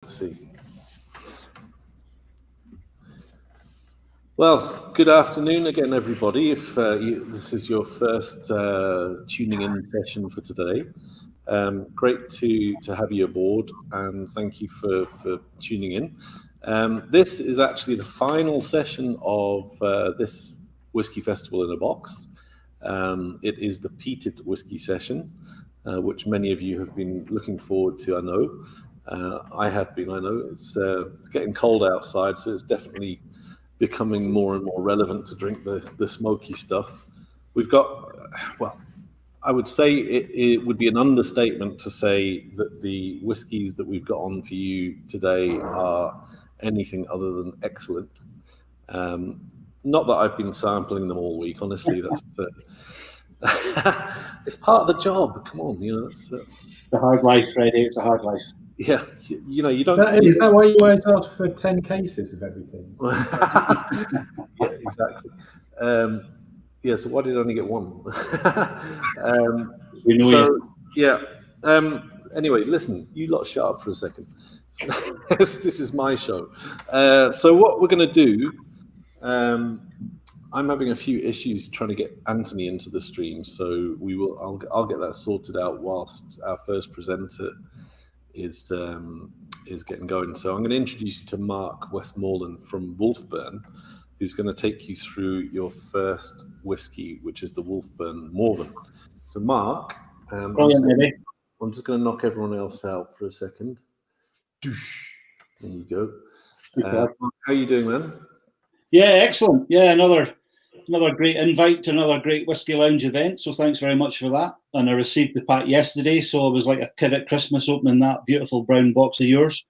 Let's see. Well, good afternoon again, everybody. If this is your first tuning in session for today, great to have you aboard, and thank you for tuning in. This is actually the final session of this Whisky Festival in a Box. It is the peated whiskey session, which many of you have been looking forward to, I know. I have been, I know. It's getting cold outside, so it's definitely becoming more and more relevant to drink the smoky stuff. We've got, well, I would say it would be an understatement to say that the whiskies that we've got on for you today are anything other than excellent. Not that I've been sampling them all week, honestly. That's it's part of the job. Come on, that's It's a hard life, Freddie. It's a hard life. Yeah, you don't. Is that why you always ask for 10 cases of everything? Yeah, exactly. Yeah, so why did I only get one? Yeah. Anyway, listen, you lot shut up for a second. This is my show. So what we're going to do, I'm having a few issues trying to get Anthony into the stream, so I'll get that sorted out whilst our first presenter is getting going. So I'm going to introduce you to Mark Westmoreland from Wolfburn, who's going to take you through your first whiskey, which is the Wolfburn Morven. So Mark, I'm just going to knock everyone else out for a second. There you go. How are you doing, man? Yeah, excellent. Yeah, another great invite to another great Whiskey Lounge event. So thanks very much for that. And I received the pack yesterday, so I was like a kid at Christmas opening that beautiful brown box of yours.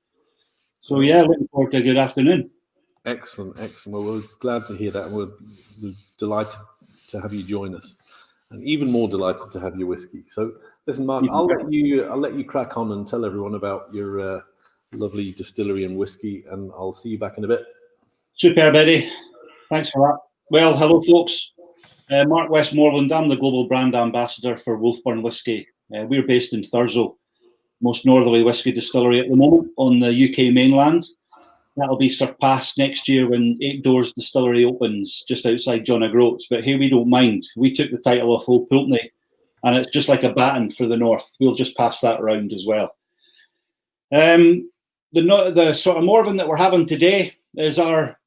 So yeah, looking forward to a good afternoon. Excellent. Well, we're glad to hear that, and we're delighted to have you join us, and even more delighted to have your whiskey. So listen, Mark, I'll let you crack on and tell everyone about your lovely distillery and whiskey, and I'll see you back in a bit. Superb, Eddie. Thanks for that. Well, hello, folks. Mark Westmoreland. I'm the global brand ambassador for Wolfburn Whiskey. We're based in Thurso, most northerly whiskey distillery at the moment on the UK mainland. That'll be surpassed next year when Eight Doors Distillery opens just outside John O'Groats. But hey, we don't mind. We took the title of Old Pulteney, and it's just like a baton for the north. We'll just pass that around as well. The sort of Morven that we're having today is our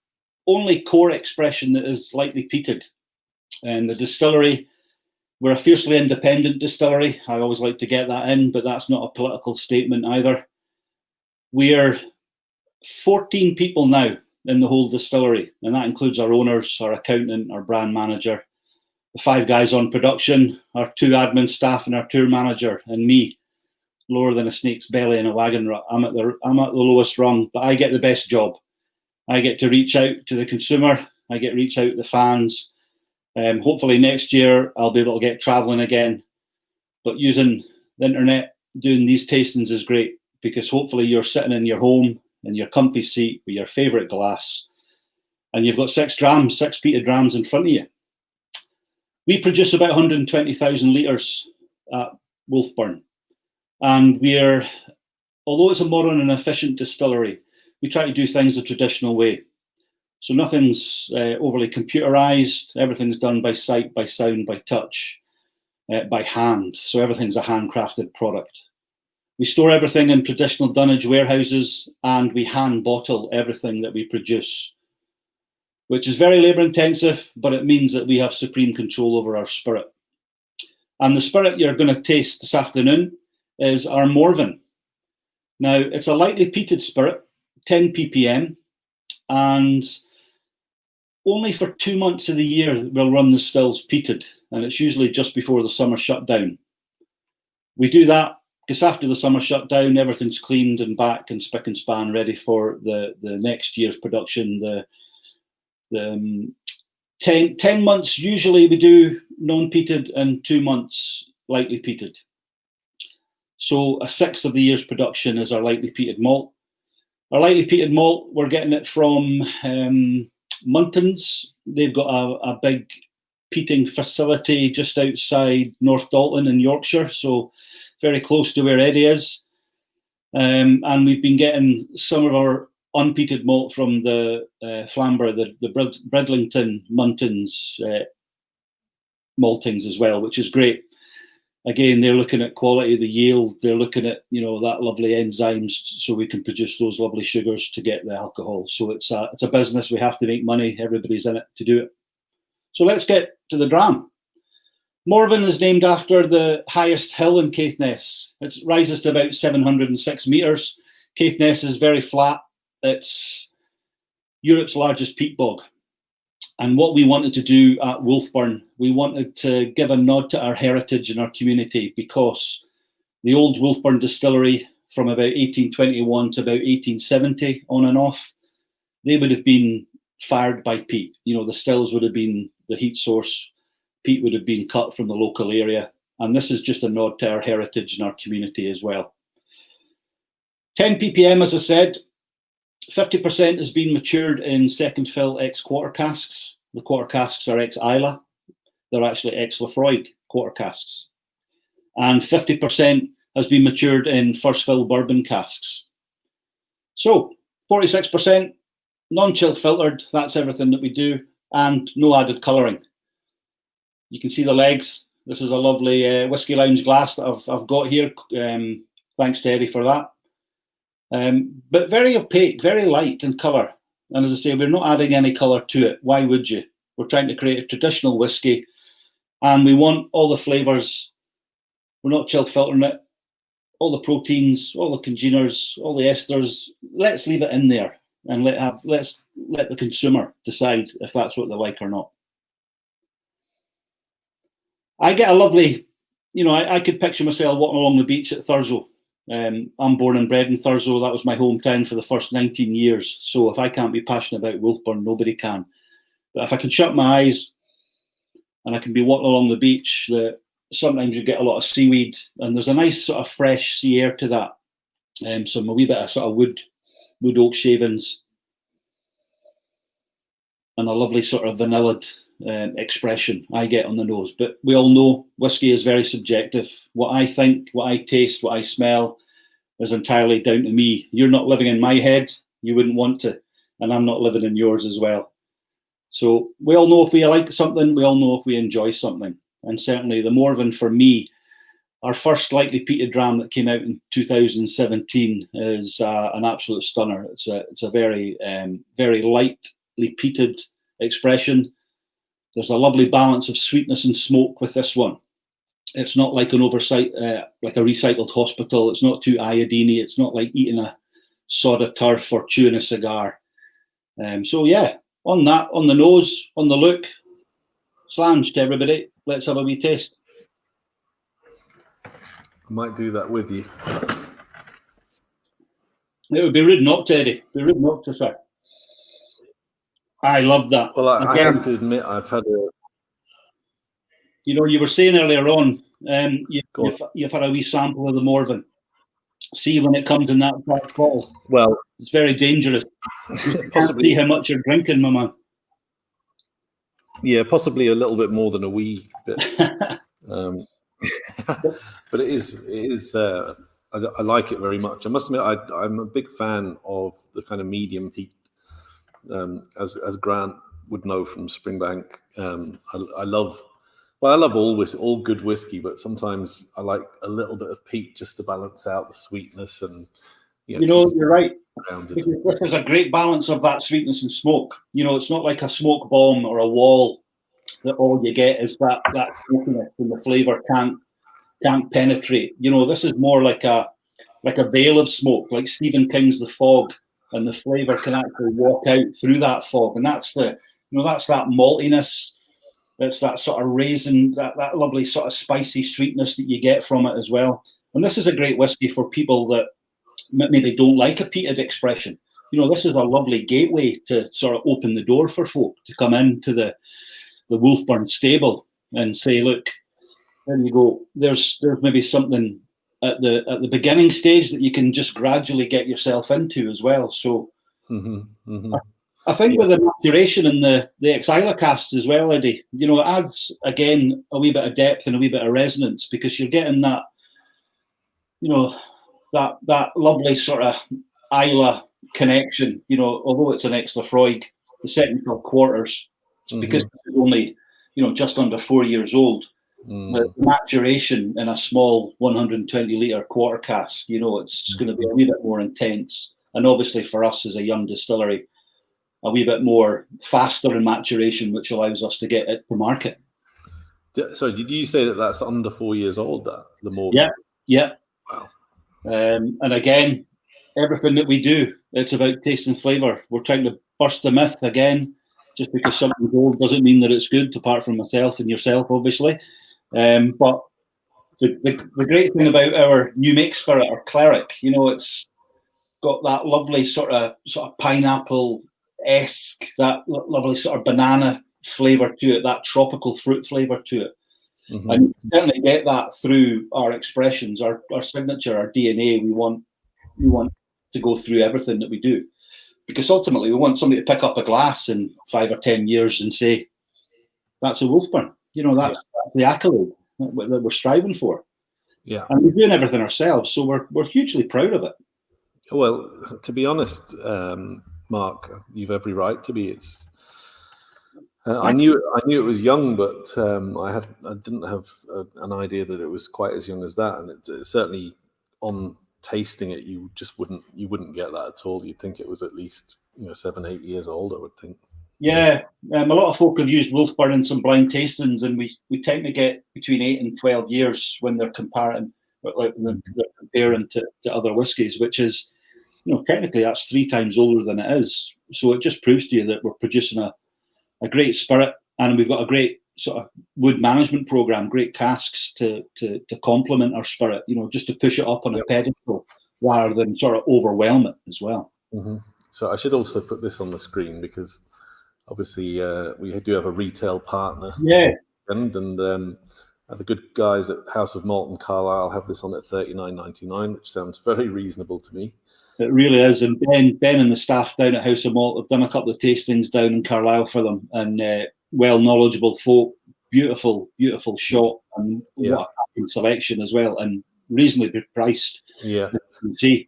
only core expression that is lightly peated. And the distillery, we're a fiercely independent distillery. I always like to get that in, but that's not a political statement either. We're 14 people now in the whole distillery, and that includes our owners, our accountant, our brand manager, the 5 guys on production, our 2 admin staff, and our tour manager, and me, lower than a snake's belly in a wagon rut. I'm at the lowest rung, but I get the best job. I get to reach out to the consumer. I get to reach out to the fans. Hopefully next year I'll be able to get traveling again. But using the internet, doing these tastings is great, because hopefully you're sitting in your home in your comfy seat with your favourite glass, and you've got 6 peated drams in front of you. We produce about 120,000 litres at Wolfburn, and although it's a modern and efficient distillery, we try to do things the traditional way. So nothing's overly computerized. Everything's done by sight, by sound, by touch, by hand. So everything's a handcrafted product. We store everything in traditional dunnage warehouses, and we hand bottle everything that we produce, which is very labour intensive, but it means that we have supreme control over our spirit. And the spirit you're going to taste this afternoon is our Morven. Now, it's a lightly peated spirit, 10 ppm, and only for 2 months of the year we'll run the stills peated, and it's usually just before the summer shutdown. We do that because after the summer shutdown, everything's cleaned and back and spick and span, ready for the next year's production. The 10 months usually we do non-peated, and 2 months lightly peated. So 1/6 of the year's production is our lightly peated malt. Our lightly peated malt, we're getting it from Muntons. They've got a big peating facility just outside North Dalton in Yorkshire, so very close to where Eddie is. And we've been getting some of our unpeated malt from the Flamborough, the Bridlington Muntins maltings as well, which is great. Again, they're looking at quality of the yield. They're looking at, you know, that lovely enzymes so we can produce those lovely sugars to get the alcohol. So it's a business. We have to make money. Everybody's in it to do it. So let's get to the dram. Morven is named after the highest hill in Caithness. It rises to about 706 metres. Caithness is very flat. It's Europe's largest peat bog. And what we wanted to do at Wolfburn, we wanted to give a nod to our heritage and our community, because the old Wolfburn distillery from about 1821 to about 1870 on and off, they would have been fired by peat. You know, the stills would have been the heat source. Peat would have been cut from the local area. And this is just a nod to our heritage and our community as well. 10 ppm, as I said, 50% has been matured in second fill ex-quarter casks. The quarter casks are ex-Isla. They're actually ex-Lafroig quarter casks. And 50% has been matured in first fill bourbon casks. So 46% non-chill filtered, that's everything that we do, and no added colouring. You can see the legs. This is a lovely Whiskey Lounge glass that I've got here. Thanks to Eddie for that. But very opaque, very light in colour. And as I say, we're not adding any colour to it. Why would you? We're trying to create a traditional whiskey, and we want all the flavours. We're not chill filtering it. All the proteins, all the congeners, all the esters. Let's leave it in there and let's let the consumer decide if that's what they like or not. I get a lovely, you know, I could picture myself walking along the beach at Thurso. I'm born and bred in Thurso. That was my hometown for the first 19 years. So if I can't be passionate about Wolfburn, nobody can. But if I can shut my eyes and I can be walking along the beach, sometimes you get a lot of seaweed, and there's a nice sort of fresh sea air to that. So a wee bit of sort of wood oak shavings, and a lovely sort of vanilla'd expression I get on the nose. But we all know whiskey is very subjective. What I think, what I taste, what I smell is entirely down to me. You're not living in my head, you wouldn't want to, and I'm not living in yours as well. So we all know if we like something, we all know if we enjoy something. And certainly the Morven, for me, our first lightly peated dram that came out in 2017 is an absolute stunner. It's a very very lightly peated expression. There's a lovely balance of sweetness and smoke with this one. It's not like an oversight, like a recycled hospital. It's not too iodine-y. It's not like eating a soda turf or chewing a cigar. So yeah, on that, on the nose, on the look, slange to everybody. Let's have a wee taste. I might do that with you. It would be rude not to, Eddie. It would be rude not to, sir. I love that. Well, I have to admit, I've had a... You know, you were saying earlier on, you've had a wee sample of the Morven. See when it comes in that black bottle. Well, it's very dangerous. You can't see how much you're drinking, my man. Yeah, possibly a little bit more than a wee bit. But it is. I like it very much. I must admit, I'm a big fan of the kind of medium peat. As Grant would know from Springbank, I love all good whiskey, but sometimes I like a little bit of peat just to balance out the sweetness and. You know, you're right. This is a great balance of that sweetness and smoke. You know, it's not like a smoke bomb or a wall that all you get is that smokiness and the flavour can't penetrate. You know, this is more like a veil of smoke, like Stephen King's The Fog, and the flavour can actually walk out through that fog, and that's that maltiness. It's that sort of raisin, that lovely sort of spicy sweetness that you get from it as well. And this is a great whiskey for people that maybe don't like a peated expression. You know, this is a lovely gateway to sort of open the door for folk to come into the Wolfburn stable and say, look, there you go. There's maybe something at the beginning stage that you can just gradually get yourself into as well. So I think with the maturation and the ex-Isla casks as well, Eddie, you know, it adds again a wee bit of depth and a wee bit of resonance, because you're getting that, you know, that lovely sort of Isla connection. You know, although it's an extra Freud, the technical quarters, because it's only, you know, just under 4 years old. The maturation in a small 120 litre quarter cask, you know, it's going to be a wee bit more intense. And obviously for us as a young distillery, a wee bit more faster in maturation, which allows us to get it to market. So did you say that that's under 4 years old, that the more? Yeah. Wow. And again, everything that we do, it's about taste and flavour. We're trying to burst the myth again. Just because something's old doesn't mean that it's good, apart from myself and yourself, obviously. But the great thing about our new make spirit, our cleric, you know, it's got that lovely sort of pineapple-esque, that lovely sort of banana flavour to it, that tropical fruit flavour to it. And you can certainly get that through our expressions, our signature, our DNA. We want to go through everything that we do, because ultimately we want somebody to pick up a glass in 5 or 10 years and say, that's a Wolfburn. You know, that's the accolade that we're striving for. Yeah. And we're doing everything ourselves, so we're hugely proud of it. Well, to be honest, Mark, you've every right to be. I knew it was young, but I didn't have an idea that it was quite as young as that. And it certainly, on tasting it, you wouldn't get that at all. You'd think it was at least 7, 8 years old, I would think. Yeah, a lot of folk have used Wolfburn in some blind tastings, and we tend to get between 8 and 12 years when they're comparing, to other whiskies, which is, technically that's 3 times older than it is. So it just proves to you that we're producing a great spirit, and we've got a great sort of wood management program, great casks to complement our spirit, just to push it up on a pedestal rather than sort of overwhelm it as well. Mm-hmm. So I should also put this on the screen, because obviously we do have a retail partner. Yeah. And the good guys at House of Malt and Carlisle have this on at $39.99, which sounds very reasonable to me. It really is. And Ben and the staff down at House of Malt have done a couple of tastings down in Carlisle for them, and well knowledgeable folk, beautiful shot, and what a cracking selection as well, and reasonably priced. Yeah. You can see.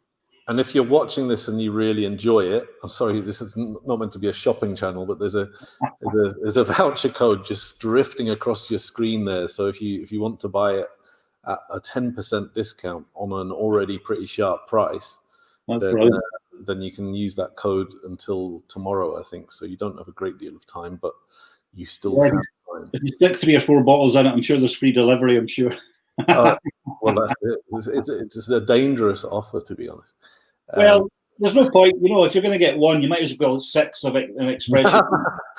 And if you're watching this and you really enjoy it, I'm sorry, this is not meant to be a shopping channel, but there's a voucher code just drifting across your screen there. So if you want to buy it at a 10% discount on an already pretty sharp price, then you can use that code until tomorrow, I think. So you don't have a great deal of time, but you still have time. If you stick 3 or 4 bottles in it, I'm sure there's free delivery, I'm sure. Well, that's it. It's a dangerous offer, to be honest. Well, there's no point. If you're going to get one, you might as well get 6 of it in expression.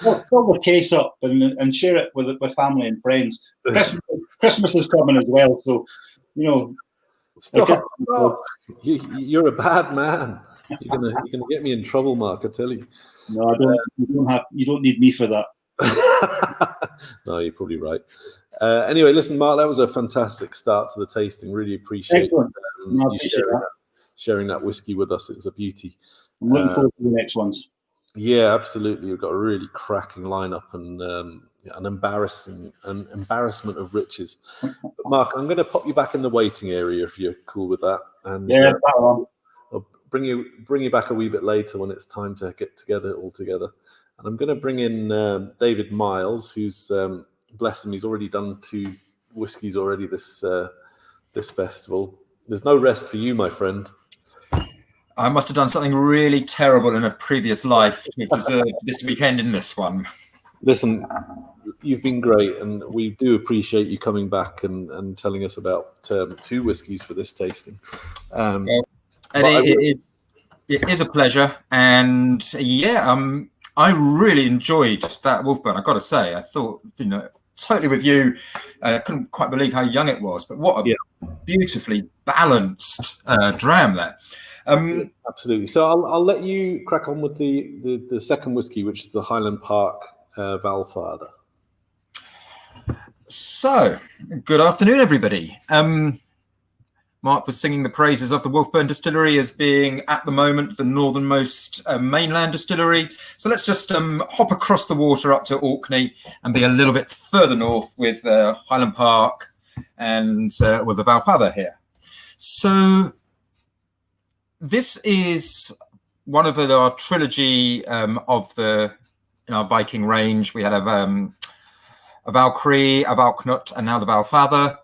Fill the case up and share it with family and friends. Christmas is coming as well, so Stop. You're a bad man. You're gonna get me in trouble, Mark. I tell you. No, I don't. You don't need me for that. No, you're probably right. Anyway, listen, Mark, that was a fantastic start to the tasting. Really appreciate you sharing that whiskey with us. It was a beauty. I'm looking forward to the next ones. Yeah, absolutely. We've got a really cracking lineup, and an embarrassment of riches. But Mark, I'm going to pop you back in the waiting area if you're cool with that. And I'll bring you back a wee bit later when it's time to get all together. And I'm going to bring in David Miles, who's bless him, he's already done 2 whiskies already this festival. There's no rest for you, my friend. I must have done something really terrible in a previous life to deserve this weekend in this one. Listen, you've been great, and we do appreciate you coming back and telling us about 2 whiskies for this tasting. It is a pleasure, and I really enjoyed that Wolfburn. I've got to say, I thought, totally with you. I couldn't quite believe how young it was, but what a beautifully balanced dram there. Absolutely. So I'll let you crack on with the second whiskey, which is the Highland Park Valfather. So, good afternoon, everybody. Mark was singing the praises of the Wolfburn Distillery as being, at the moment, the northernmost mainland distillery. So let's just hop across the water up to Orkney and be a little bit further north with Highland Park and with the Valfather here. So this is one of our trilogy of the in our Viking range. We had a Valkyrie, a Valknut, and now the Valfather,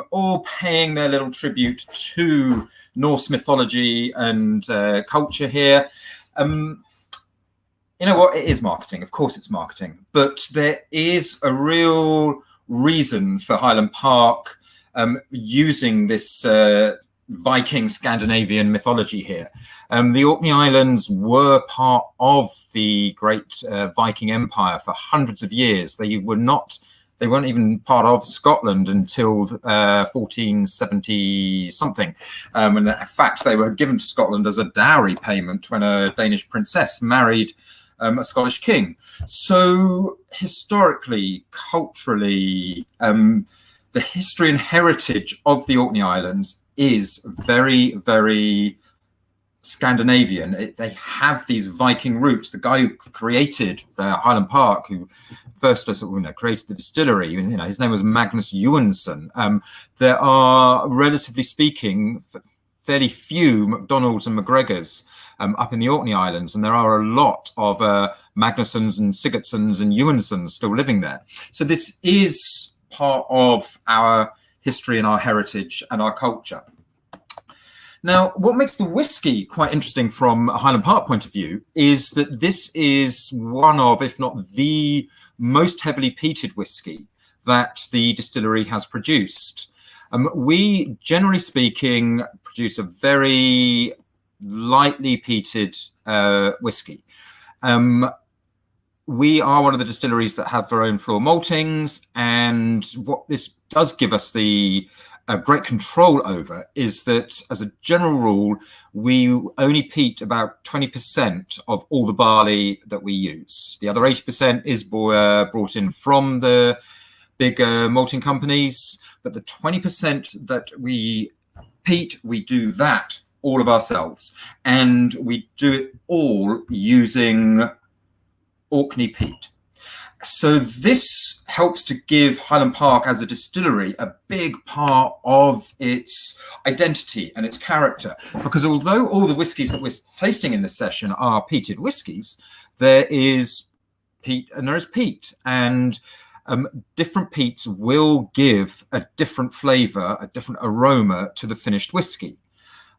all paying their little tribute to Norse mythology and culture here. You know what? It is marketing. Of course it's marketing. But there is a real reason for Highland Park using this Viking Scandinavian mythology here. The Orkney Islands were part of the great Viking Empire for hundreds of years. They weren't even part of Scotland until 1470 something. And in fact, they were given to Scotland as a dowry payment when a Danish princess married a Scottish king. So historically, culturally, the history and heritage of the Orkney Islands is very, very Scandinavian. They have these Viking roots. The guy who created Highland Park, who first created the distillery, his name was Magnus Johansson. There are, relatively speaking, fairly few McDonald's and McGregors up in the Orkney Islands, and there are a lot of Magnussons and Sigurdssons and Johanssons still living there. So this is part of our history and our heritage and our culture. Now, what makes the whiskey quite interesting from a Highland Park point of view is that this is one of, if not the most heavily peated whiskey that the distillery has produced. We, generally speaking, produce a very lightly peated whiskey. We are one of the distilleries that have their own floor maltings, and what this does give us the great control over is that, as a general rule, we only peat about 20% of all the barley that we use. The other 80% is brought in from the big malting companies, but the 20% that we peat, we do that all of ourselves, and we do it all using Orkney peat. So this helps to give Highland Park as a distillery a big part of its identity and its character, because although all the whiskies that we're tasting in this session are peated whiskies, there is peat and there is peat, and different peats will give a different flavor, a different aroma to the finished whiskey.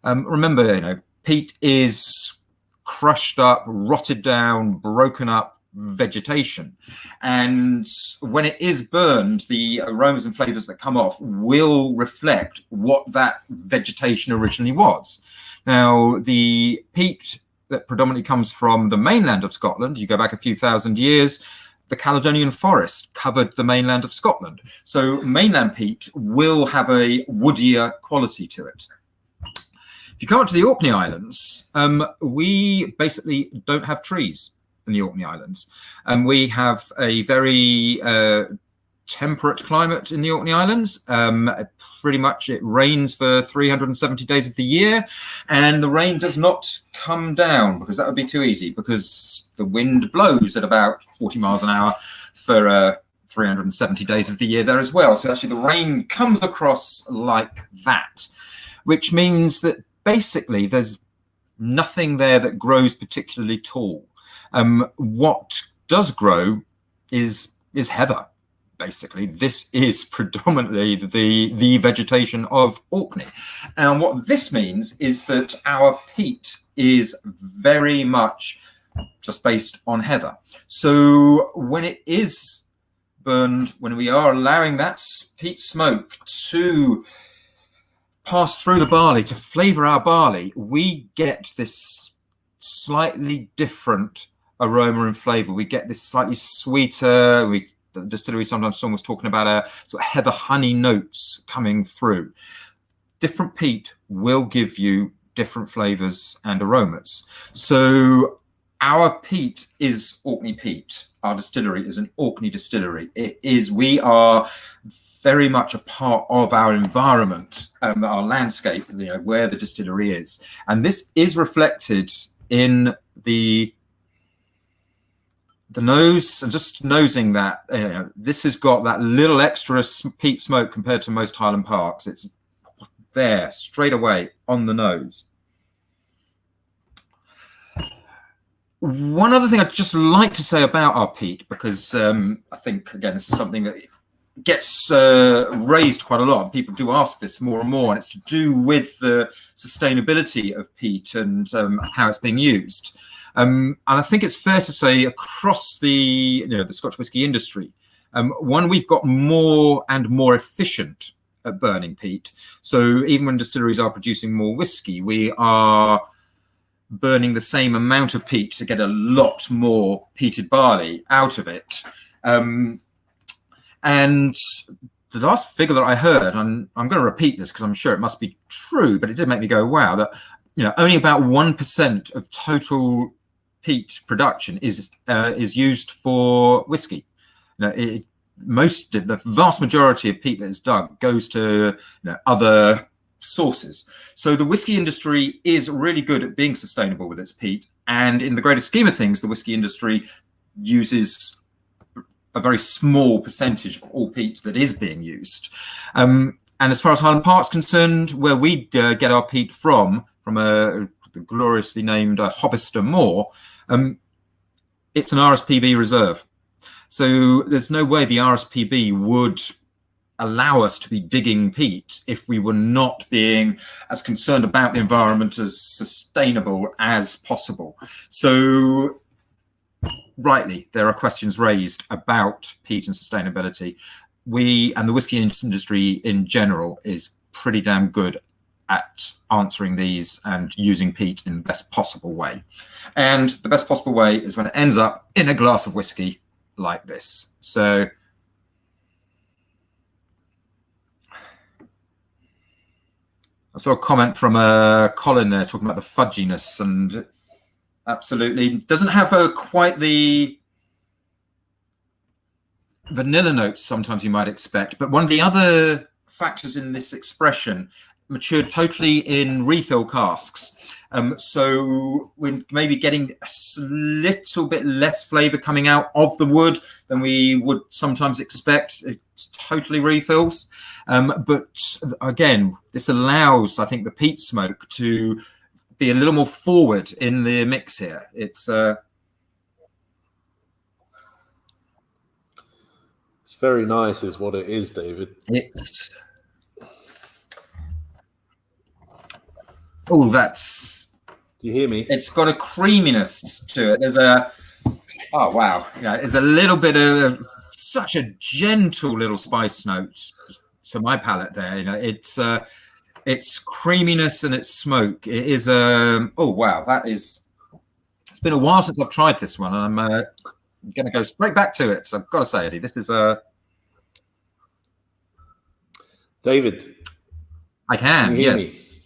Remember, peat is crushed up, rotted down, broken up vegetation, and when it is burned, the aromas and flavors that come off will reflect what that vegetation originally was. Now, the peat that predominantly comes from the mainland of Scotland, you go back a few thousand years, the Caledonian forest covered the mainland of Scotland, so mainland peat will have a woodier quality to it. If you come up to the Orkney Islands, we basically don't have trees in the Orkney Islands, and we have a very temperate climate in the Orkney Islands. Pretty much it rains for 370 days of the year, and the rain does not come down, because that would be too easy, because the wind blows at about 40 miles an hour for 370 days of the year there as well. So actually the rain comes across like that, which means that basically there's nothing there that grows particularly tall. What does grow is heather. Basically, this is predominantly the vegetation of Orkney. And what this means is that our peat is very much just based on heather. So when it is burned, when we are allowing that peat smoke to pass through the barley, to flavor our barley, we get this slightly different aroma and flavor. We get this slightly sweeter, the distillery sometimes someone was talking about a sort of heather honey notes coming through. Different peat will give you different flavors and aromas. So our peat is Orkney peat. Our distillery is an Orkney distillery. We are very much a part of our environment, our landscape, where the distillery is. And this is reflected in the nose, and just nosing that, this has got that little extra peat smoke compared to most Highland Parks. It's there straight away on the nose. One other thing I'd just like to say about our peat, because I think, again, this is something that gets raised quite a lot. People do ask this more and more, and it's to do with the sustainability of peat and how it's being used. And I think it's fair to say across the Scotch whisky industry, one, we've got more and more efficient at burning peat. So even when distilleries are producing more whisky, we are burning the same amount of peat to get a lot more peated barley out of it. And the last figure that I heard, and I'm going to repeat this because I'm sure it must be true, but it did make me go, wow, that only about 1% of total peat production is used for whiskey. The vast majority of peat that is dug goes to other sources. So the whiskey industry is really good at being sustainable with its peat, and in the greater scheme of things, the whiskey industry uses a very small percentage of all peat that is being used. And as far as Highland Park's concerned, where we get our peat from the gloriously named Hobbister Moor, it's an RSPB reserve. So there's no way the RSPB would allow us to be digging peat if we were not being as concerned about the environment as sustainable as possible. So rightly, there are questions raised about peat and sustainability. We and the whiskey industry in general is pretty damn good at answering these and using peat in the best possible way. And the best possible way is when it ends up in a glass of whiskey like this. So I saw a comment from Colin there talking about the fudginess, and absolutely doesn't have quite the vanilla notes sometimes you might expect. But one of the other factors in this expression, matured totally in refill casks. So we're maybe getting a little bit less flavour coming out of the wood than we would sometimes expect. It's totally refills. But again, this allows, I think, the peat smoke to be a little more forward in the mix here. It's very nice is what it is, David. Oh, that's... Do you hear me? It's got a creaminess to it. There's a... Oh, wow. There's a little bit of such a gentle little spice note to my palate there. It's creaminess and it's smoke. It is... oh, wow. That is... It's been a while since I've tried this one, and I'm going to go straight back to it. So I've got to say, Eddie, this is... David. I can yes.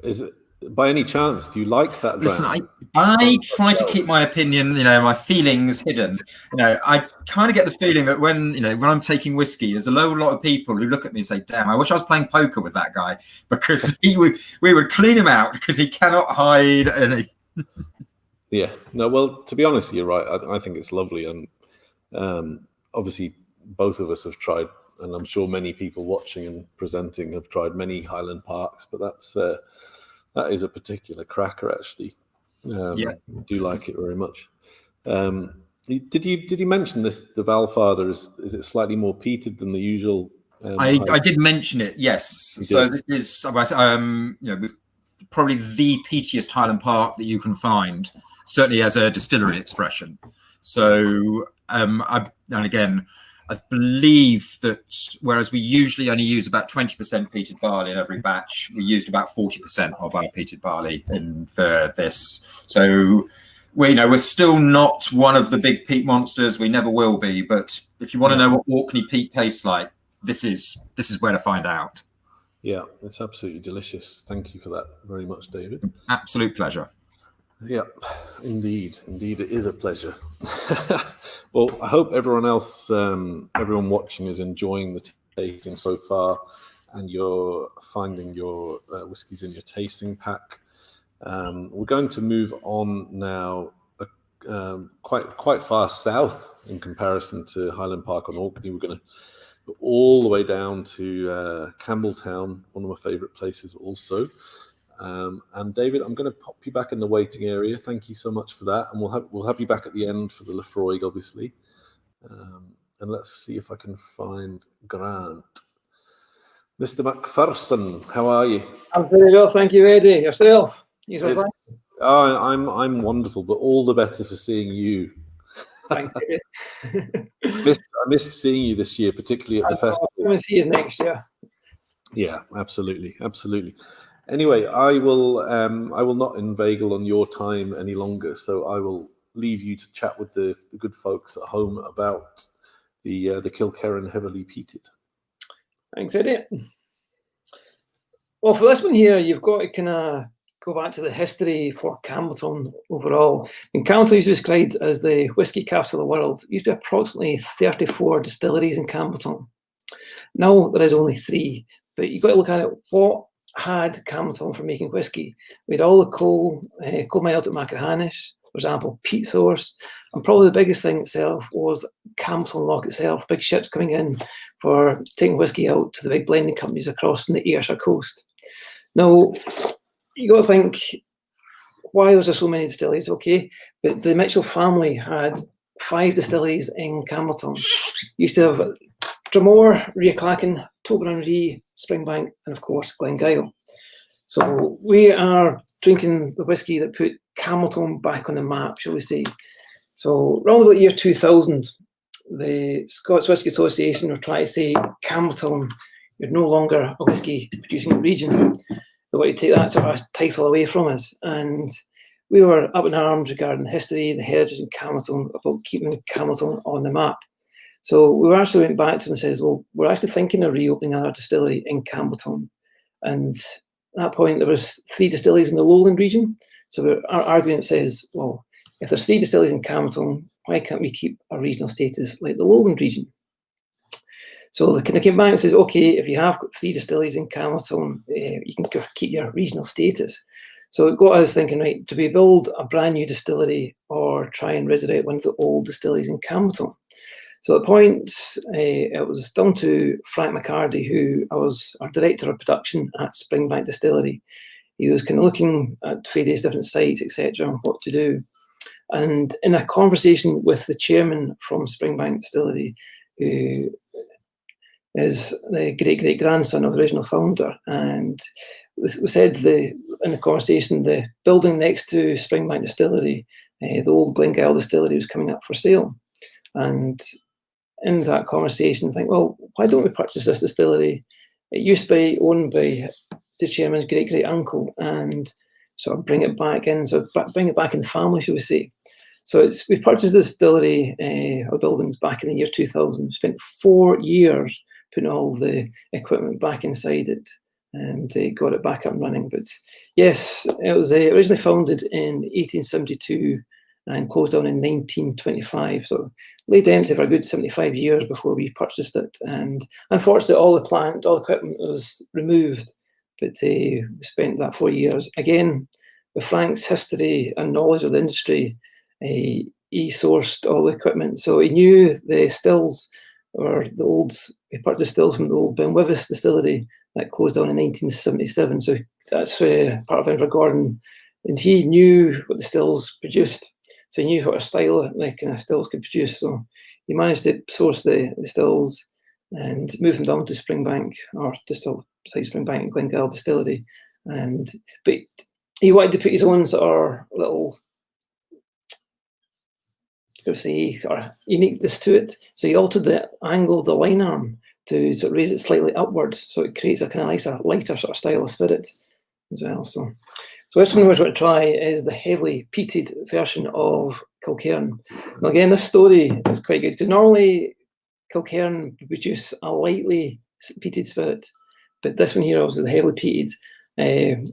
Is it, by any chance, do you like that? Listen, I try to keep my opinion, my feelings hidden. I kind of get the feeling that when I'm taking whiskey, there's a lot of people who look at me and say, "Damn, I wish I was playing poker with that guy," because we would clean him out because he cannot hide any. Yeah, no. Well, to be honest, you're right. I think it's lovely, and obviously both of us have tried, and I'm sure many people watching and presenting have tried many Highland Parks, but that is a particular cracker, actually. Yeah, I do like it very much. Did you mention this? The Valfather is it slightly more peated than the usual? I did mention it. Yes. So this is probably the peatiest Highland Park that you can find, certainly as a distillery expression. So I believe that whereas we usually only use about 20% peated barley in every batch, we used about 40% of our peated barley for this. So we're still not one of the big peat monsters. We never will be. But if you want to know what Orkney peat tastes like, this is where to find out. Yeah, it's absolutely delicious. Thank you for that very much, David. Absolute pleasure. Yeah, indeed, it is a pleasure. Well, I hope everyone watching is enjoying the tasting so far, and you're finding your whiskies in your tasting pack. We're going to move on now, quite far south in comparison to Highland Park on Orkney. We're going to go all the way down to Campbelltown, one of my favourite places also. And David, I'm going to pop you back in the waiting area. Thank you so much for that, and we'll have you back at the end for the Lefroy, obviously. And let's see if I can find Grant. Mr. McPherson, how are you? I'm very well, thank you, Eddie. Yourself? I'm wonderful, but all the better for seeing you. Thanks, Eddie. I missed seeing you this year, particularly at the festival. I'm going to see you next year. Yeah, absolutely. Anyway, I will not inveigle on your time any longer, so I will leave you to chat with the good folks at home about the Kilkerran Heavily Peated. Thanks, Eddie. Well, for this one here, you've got to kind of go back to the history for Campbelltown overall. And Campbelltown used to be described as the whisky capital of the world. There used to be approximately 34 distilleries in Campbelltown. Now there is only 3, but you've got to look at it. What had Campbelltown for making whisky? We had all the coal mine out at Macahanish. For example, peat source, and probably the biggest thing itself was Campbelltown Lock itself. Big ships coming in for taking whisky out to the big blending companies across the Ayrshire coast. Now, you got to think, why was there so many distilleries? Okay, but the Mitchell family had 5 distilleries in Campbelltown. Used to have Dromore, Riaclacken, Tobermory, Springbank, and of course Glengail. So we are drinking the whisky that put Campbelltown back on the map, shall we say. So around about the year 2000, the Scots Whisky Association were trying to say, Campbelltown, you're no longer a whisky producing region. They want to take that sort of title away from us. And we were up in arms regarding the history, the heritage in Campbelltown, about keeping Campbelltown on the map. So we actually went back to them and says, well, we're actually thinking of reopening another distillery in Campbelltown. And at that point, there was 3 distilleries in the Lowland region. So our argument says, well, if there's 3 distilleries in Campbelltown, why can't we keep a regional status like the Lowland region? So they kind of came back and says, okay, if you have got 3 distilleries in Campbelltown, you can keep your regional status. So it got us thinking, right, do we build a brand new distillery or try and resurrect one of the old distilleries in Campbelltown? So at the point, it was down to Frank McCarty, who was our director of production at Springbank Distillery. He was kind of looking at various different sites, etc., what to do. And in a conversation with the chairman from Springbank Distillery, who is the great-great-grandson of the original founder, and we said in the conversation, the building next to Springbank Distillery, the old Glengail Distillery, was coming up for sale. And in that conversation, I think, well, why don't we purchase this distillery? It used to be owned by the chairman's great-great-uncle, and sort of bring it back in, so bring it back in the family, shall we say. So we purchased the distillery, our buildings, back in the year 2000, spent 4 years putting all the equipment back inside it, and got it back up and running. But yes, it was originally founded in 1872 and closed down in 1925. So laid empty for a good 75 years before we purchased it. And unfortunately, all the equipment was removed. But we spent that 4 years. Again, with Frank's history and knowledge of the industry, he sourced all the equipment. So he knew the stills, he purchased stills from the old Benwivis distillery that closed down in 1977. So that's part of Invergordon. And he knew what the stills produced. So he knew what style the kind of stills could produce. So he managed to source the stills and move them down to Springbank, or just outside Springbank and Glengail Distillery. But he wanted to put his own sort of little, or uniqueness to it. So he altered the angle of the line arm to sort of raise it slightly upwards, so it creates a kind of nicer, lighter sort of style of spirit as well. So this one we're going to try is the heavily peated version of Kilkerran. Now again, this story is quite good, because normally Kilkerran produce a lightly peated spirit, but this one here was the heavily peated.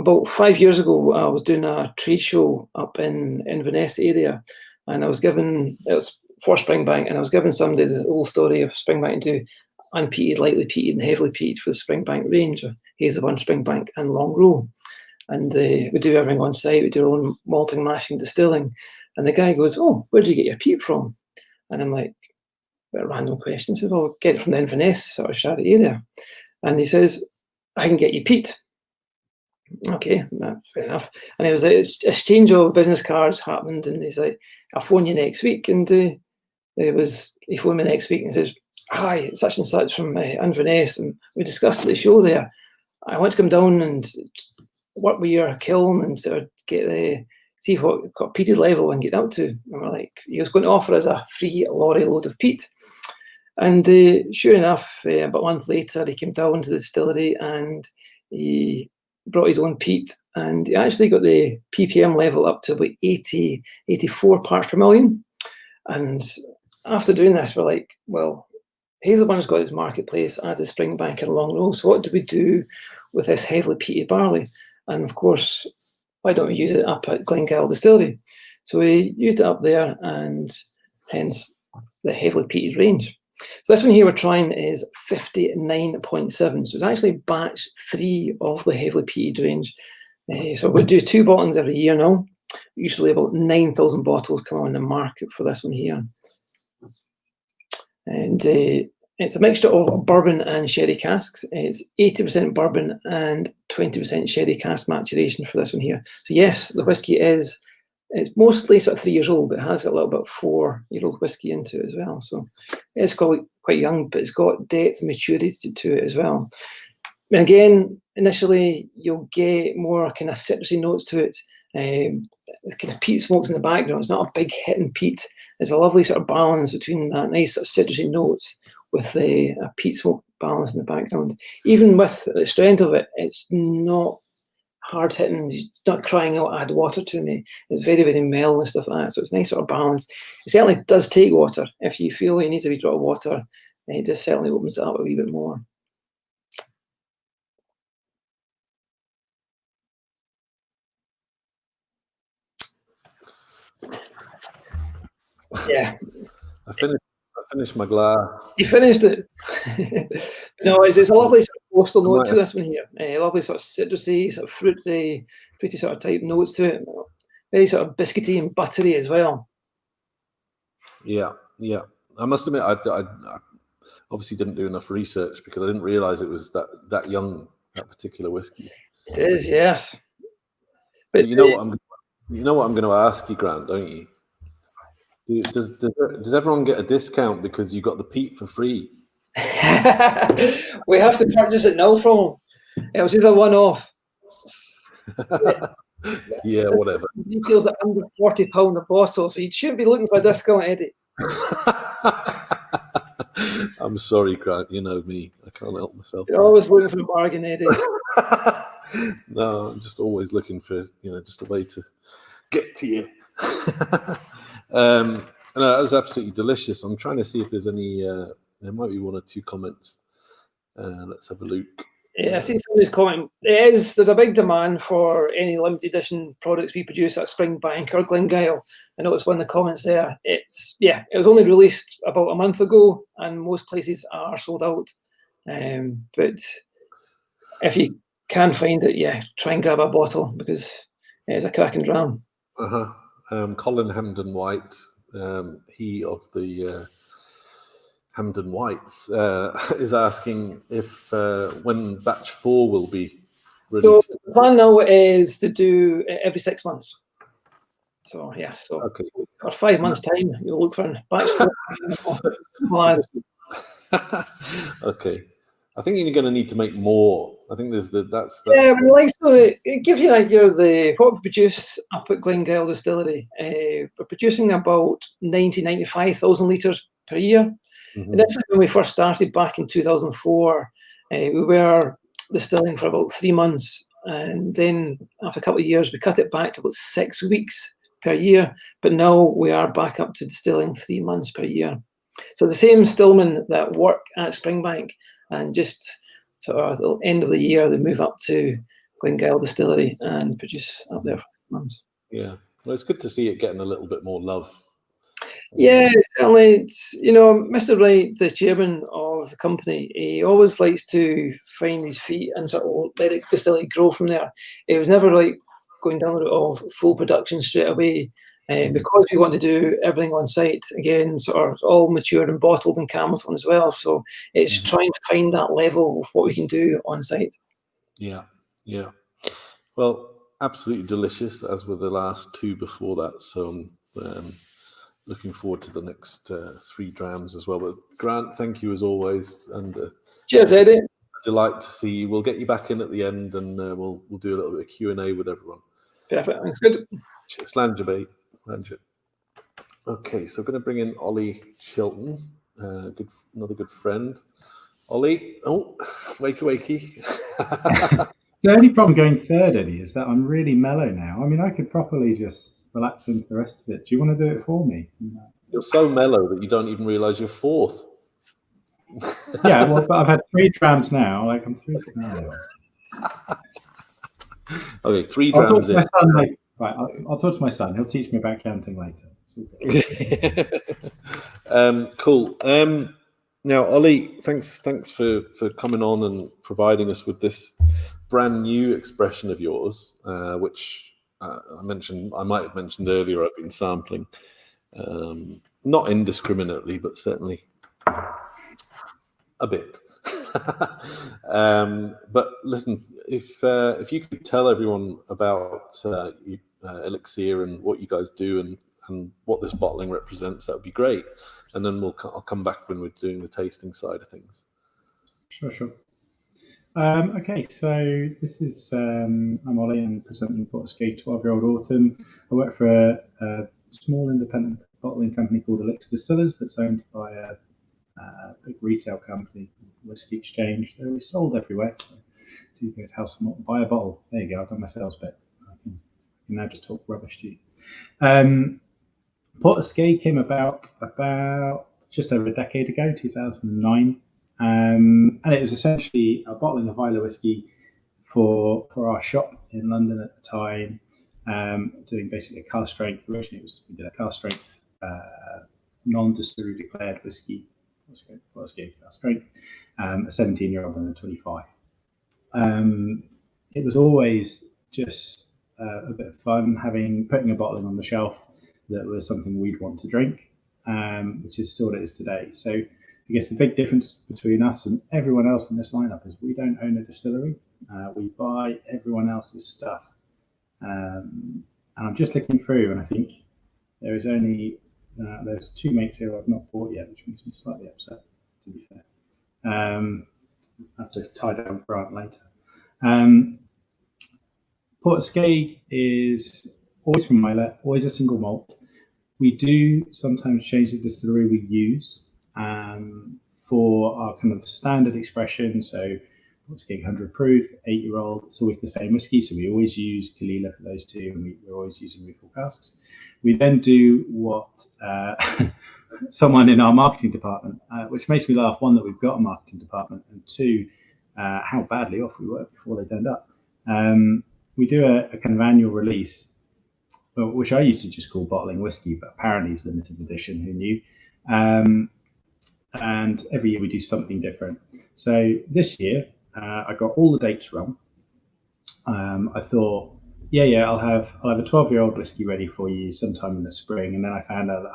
About 5 years ago, I was doing a trade show up in Inverness area, and I was given, it was for Springbank, and I was giving somebody the whole story of Springbank into unpeated, lightly peated, and heavily peated for the Springbank range, Hazelburn, Springbank, and Long Row. And we do everything on site. We do our own malting, mashing, distilling. And the guy goes, "Oh, where do you get your peat from?" And I'm like, a random question. He says, "Well, get it from the Inverness sort of Sharry area." And he says, "I can get you peat." Okay, that's fair enough. And it was an exchange of business cards happened, and he's like, I'll phone you next week. And he phoned me next week and says, hi, such and such from Inverness, and we discussed the show there. I want to come down and work with your kiln and sort of see what got peated level and get up to. And we're like, he was going to offer us a free lorry load of peat. And sure enough, about a month later, he came down to the distillery and he brought his own peat, and he actually got the ppm level up to about 84 parts per million. And after doing this, we're like, well, Hazelburn's got its marketplace as a Springbank and a Long Row, so what do we do with this heavily peated barley? And of course, why don't we use it up at Glengail Distillery? So we used it up there, and hence the heavily peated range. So this one here we're trying is 59.7. So it's actually batch 3 of the heavily peated range. So we do 2 bottlings every year now. Usually about 9,000 bottles come on the market for this one here. And it's a mixture of bourbon and sherry casks. It's 80% bourbon and 20% sherry cask maturation for this one here. So yes, the whiskey it's mostly sort of 3 years old, but it has got a little bit of 4-year-old whiskey into it as well. So it's quite young, but it's got depth and maturity to it as well. And again, initially you'll get more kind of citrusy notes to it. The kind of peat smokes in the background. It's not a big hitting peat. There's a lovely sort of balance between that nice sort of citrusy notes with a peat smoke balance in the background. Even with the strength of it, it's not hard hitting. It's not crying out, add water to me. It's very, very mellow and stuff like that. So it's a nice sort of balance. It certainly does take water. If you feel you need a wee drop of water, it just certainly opens it up a wee bit more. Yeah. I finished my glass. You finished it. No, it's a lovely sort of coastal note to this one here. Lovely sort of citrusy, sort of fruity sort of type notes to it. Very sort of biscuity and buttery as well. Yeah. I must admit, I obviously didn't do enough research because I didn't realise it was that young, that particular whiskey. It is, yes. But you know what I'm going to ask you, Grant, don't you? Does everyone get a discount because you got the peat for free? We have to purchase it now from him. It was just a one-off. Yeah, whatever. Details at under £40 a bottle, so you shouldn't be looking for a discount, Eddie. I'm sorry, Grant. You know me. I can't help myself. You're always looking for a bargain, Eddie. No, I'm just always looking for, just a way to get to you. No, that was absolutely delicious. I'm trying to see if there's any. There might be 1 or 2 comments. Let's have a look. Yeah, I see somebody's comment. There's a big demand for any limited edition products we produce at Springbank or Glengail. I noticed one of the comments there. It was only released about a month ago, and most places are sold out. But if you can find it, try and grab a bottle because it's a cracking dram. Colin Hamden White, he of the Hamden Whites, is asking if when batch 4 will be released. So the plan now is to do it every 6 months. So okay. For 5 months' time, you'll look for batch 4. Okay. I think you're going to need to make more. I think that's it gives you an idea of what we produce up at Glengail Distillery. We're producing about 95,000 litres per year. Mm-hmm. Initially, when we first started back in 2004, we were distilling for about 3 months. And then after a couple of years, we cut it back to about 6 weeks per year. But now we are back up to distilling 3 months per year. So the same stillmen that work at Springbank, and just sort of at the end of the year, they move up to Glengail Distillery and produce up there for 3 months. Yeah, well, it's good to see it getting a little bit more love. Yeah, certainly. Mr. Wright, the chairman of the company, he always likes to find his feet and sort of let it distillery grow from there. It was never like going down the route of full production straight away. Because we want to do everything on site, again, sort of all matured and bottled in Campbelltown as well. So it's trying to find that level of what we can do on site. Yeah. Well, absolutely delicious, as were the last two before that. So I'm looking forward to the next 3 drams as well. But Grant, thank you as always, and Cheers, Eddie. delight to see you. We'll get you back in at the end, and we'll do a little bit of Q&A with everyone. Perfect. Thanks. Good. Slanger, mate. Slanger. Okay, so I'm going to bring in Ollie Chilton, another good friend. Ollie, oh, wakey. The only problem going third, Eddie, is that I'm really mellow now. I mean, I could properly just relax into the rest of it. Do you want to do it for me? You're so mellow that you don't even realise you're fourth. Yeah, well, but I've had 3 drams now. Like, I'm 3 now. Okay, 3 I'll talk drams to in. my son later. Right, I'll talk to my son. He'll teach me about counting later. Cool. Now, Ollie, thanks for coming on and providing us with this brand new expression of yours, which I might have mentioned earlier. I've been sampling, not indiscriminately, but certainly a bit. But listen, if you could tell everyone about Elixir and what you guys do and what this bottling represents, that would be great. And then I'll come back when we're doing the tasting side of things. Sure. Okay, so this is I'm Ollie. I'm presenting Portsgate 12-year-old Autumn. I work for a small independent bottling company called Elixir Distillers that's owned by a big retail company, Whisky Exchange. They're sold everywhere. So do go to House of Malt and buy a bottle. There you go. I've done my sales bit. I can now just talk rubbish to you. Portsgate came about just over a decade ago, 2009. And it was essentially a bottling of Islay whiskey for our shop in London at the time, doing basically a cask strength. Originally, we did a cask strength, non-distillery declared whiskey, Portsgate cask strength, a 17-year-old and a 25. It was always just a bit of fun putting a bottling on the shelf that was something we'd want to drink, which is still what it is today. So I guess the big difference between us and everyone else in this lineup is we don't own a distillery. We buy everyone else's stuff. And I'm just looking through, and I think there is only there's 2 mates here I've not bought yet, which makes me slightly upset, to be fair. I have to tie down Grant later. Portsgate is always from Islay, always a single malt. We do sometimes change the distillery we use for our kind of standard expression. So Portsgate 100 proof, 8-year-old, it's always the same whiskey. So we always use Kalila for those 2, and we're always using refill casks. We then do what someone in our marketing department, which makes me laugh, 1, that we've got a marketing department, and 2, how badly off we were before they turned up. We do a kind of annual release, which I used to just call bottling whiskey, but apparently it's limited edition, who knew? And every year we do something different. So this year, I got all the dates wrong. I thought, I'll have a 12-year-old whiskey ready for you sometime in the spring, and then I found out that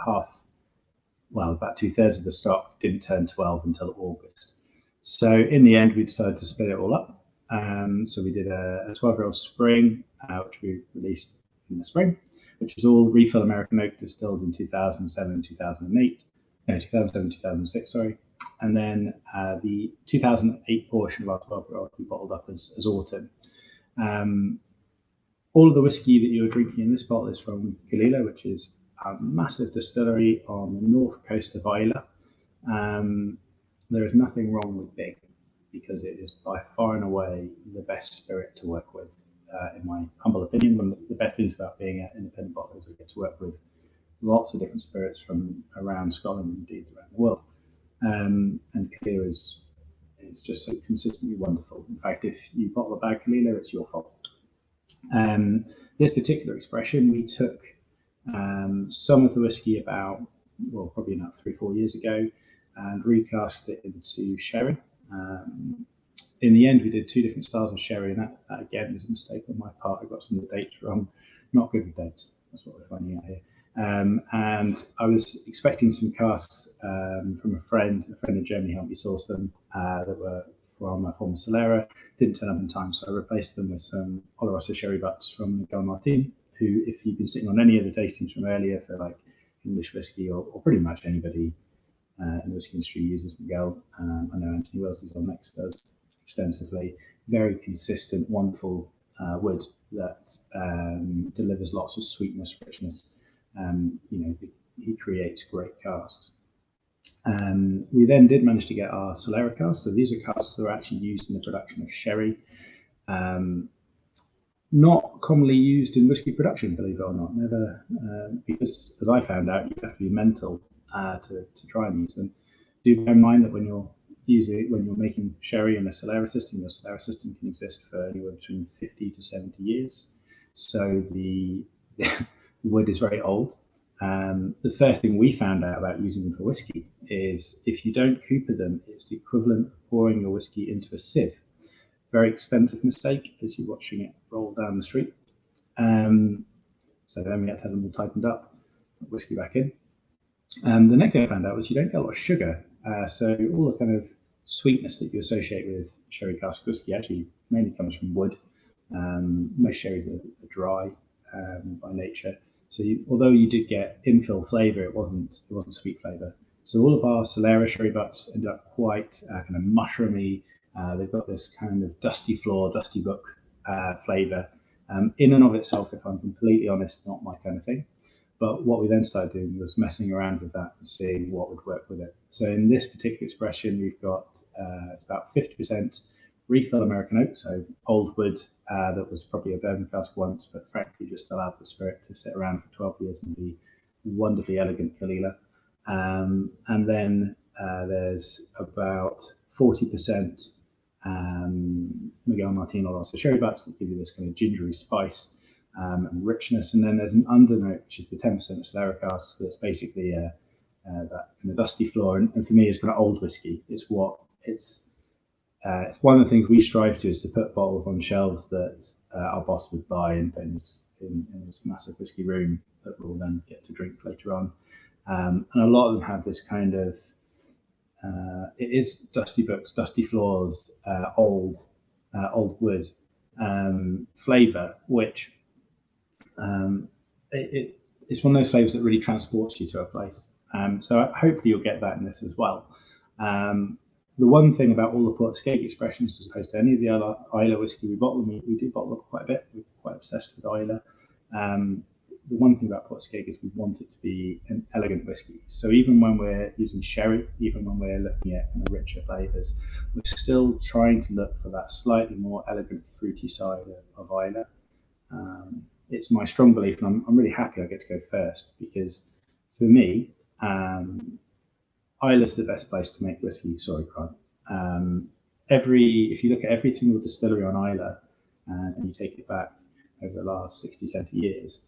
about 2/3 of the stock didn't turn 12 until August. So in the end, we decided to split it all up. So we did a 12-year-old spring, which we released in the spring, which is all refill American oak distilled in 2007, 2006, sorry. And then the 2008 portion of our 12-year-old we bottled up as autumn. All of the whiskey that you're drinking in this bottle is from Kalila, which is a massive distillery on the north coast of Islay. There is nothing wrong with Big, because it is by far and away the best spirit to work with, in my humble opinion. One of the best things about being an independent bottler is we get to work with lots of different spirits from around Scotland and indeed around the world. And Kalila is just so consistently wonderful. In fact, if you bottle a bad Kalila, it's your fault. This particular expression, we took some of the whiskey probably about 3-4 years ago, and recasted it into sherry. In the end, we did 2 different styles of sherry, and that again was a mistake on my part. I got some of the dates wrong. Not good with dates. That's what we're finding out here. And I was expecting some casks from a friend in Germany helped me source them, that were from a former Solera. Didn't turn up in time, so I replaced them with some Oloroso sherry butts from Miguel Martin, who, if you've been sitting on any of the tastings from earlier for like English whiskey or pretty much anybody in the whiskey industry uses Miguel. I know Anthony Wells is on next does extensively. Very consistent, wonderful wood that delivers lots of sweetness, richness. He creates great casks. We then did manage to get our Solera casks. So these are casks that are actually used in the production of sherry. Not commonly used in whiskey production, believe it or not. Never, because as I found out, you have to be mental to try and use them. Do bear in mind that when you're making sherry in a Solera system, your Solera system can exist for anywhere between 50 to 70 years. So the wood is very old. The first thing we found out about using them for whiskey is if you don't cooper them, it's the equivalent of pouring your whiskey into a sieve. Very expensive mistake as you're watching it roll down the street. So then we had to have them all tightened up, put whiskey back in. The next thing I found out was you don't get a lot of sugar. So all the kind of sweetness that you associate with sherry cask whiskey actually mainly comes from wood. Most sherries are dry by nature. So although you did get infill flavour, it wasn't sweet flavour. So all of our Solera sherry butts end up quite kind of mushroomy. They've got this kind of dusty floor, dusty book flavour. In and of itself, if I'm completely honest, not my kind of thing. But what we then started doing was messing around with that and seeing what would work with it. So in this particular expression, we've got it's about 50% refill American oak, so old wood that was probably a bourbon cask once, but frankly just allowed the spirit to sit around for 12 years and be wonderfully elegant Kalila. And then there's about 40% Miguel Martin Oloroso sherry butts that give you this kind of gingery spice and richness. And then there's an undernote, which is the 10% Solera casks. That's basically that kind of dusty floor. And for me, it's kind of old whiskey. It's one of the things we strive to is to put bottles on shelves that our boss would buy and put in this massive whiskey room that we'll then get to drink later on. And a lot of them have this kind of it is dusty books, dusty floors, old wood flavour, which it's one of those flavours that really transports you to a place. So hopefully you'll get that in this as well. The one thing about all the Portuguese expressions, as opposed to any of the other Islay whiskey we bottle, we do bottle up quite a bit. We're quite obsessed with Islay. The one thing about Portuguese is we want it to be an elegant whiskey. So even when we're using sherry, even when we're looking at kind of richer flavours, we're still trying to look for that slightly more elegant, fruity side of Islay. It's my strong belief, and I'm really happy I get to go first, because for me, Islay's the best place to make whiskey. Sorry, crime. If you look at every single distillery on Islay and you take it back over the last 60, 70 years,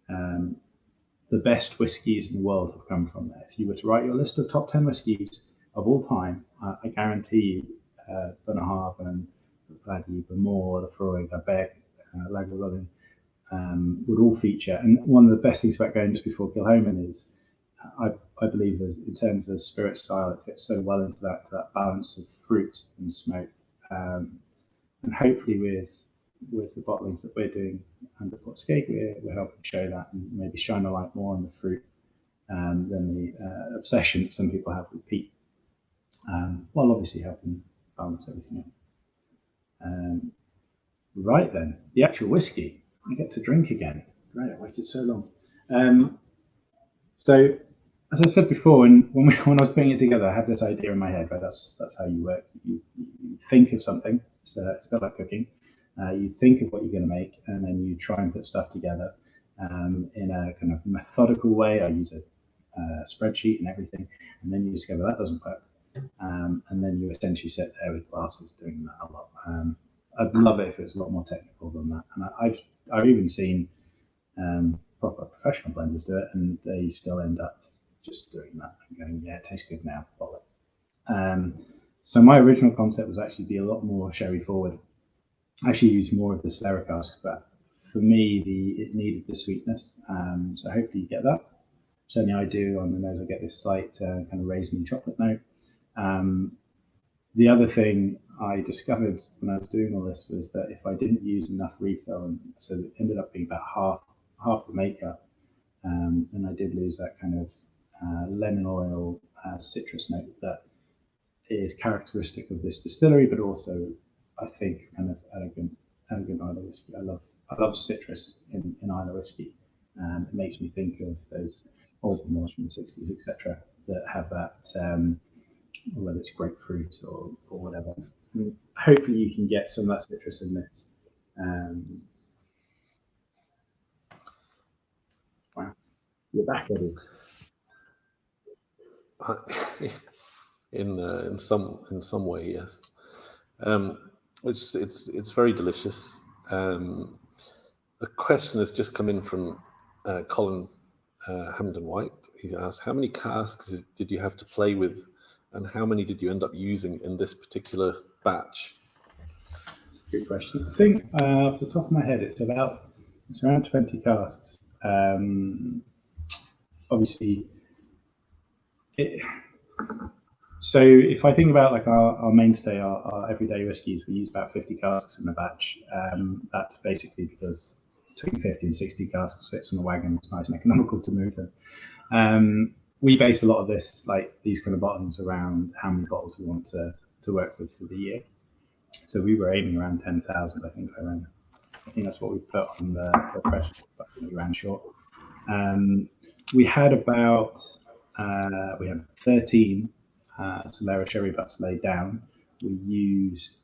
the best whiskies in the world have come from there. If you were to write your list of top 10 whiskies of all time, I guarantee you Bunnahabhain, Bladdy, Bamor, Lefroy, Gabec, Lagavulin would all feature. And one of the best things about going just before Kilkerran is I believe that in terms of the spirit style, it fits so well into that balance of fruit and smoke. And hopefully with the bottlings that we're doing under Portuguese, we're helping show that and maybe shine a light more on the fruit than the obsession that some people have with peat, while obviously helping balance everything out. Right then, the actual whiskey. I get to drink again. Great, I waited so long. So, as I said before, when I was putting it together, I had this idea in my head, right? That's how you work. You think of something. So it's a bit like cooking. You think of what you're going to make, and then you try and put stuff together in a kind of methodical way. I use a spreadsheet and everything, and then you discover that doesn't work. And then you essentially sit there with glasses doing that a lot. I'd love it if it was a lot more technical than that. And I've even seen proper professional blenders do it, and they still end up just doing that and going, yeah, it tastes good now, bottle it. So my original concept was actually be a lot more sherry forward. I actually use more of the Solera cask, but for me, it needed the sweetness. So hopefully you get that. Certainly I do. On the nose, I get this slight kind of raisiny chocolate note. The other thing I discovered when I was doing all this was that if I didn't use enough refill, and so it ended up being about half the makeup, and I did lose that kind of lemon oil citrus note that is characteristic of this distillery, but also I think kind of elegant Islay whiskey. I love citrus in Islay whiskey. It makes me think of those old wines from the 60s, etc., that have that, whether it's grapefruit or whatever. And hopefully you can get some of that citrus in this. Wow, you're back, Eddie. In some way, yes. It's very delicious. A question has just come in from Colin Hamden White. He's asked, how many casks did you have to play with, and how many did you end up using in this particular batch? That's a good question. I think off the top of my head, it's around 20 casks. Obviously, so if I think about like our mainstay, our everyday whiskies, we use about 50 casks in the batch. That's basically because between 50 and 60 casks fits on a wagon. It's nice and economical to move them. We base a lot of this, like these kind of bottoms, around how many bottles we want to work with for the year. So we were aiming around 10,000, I think. I think that's what we put on the press, but we ran short. We had 13 Solera sherry butts laid down. We used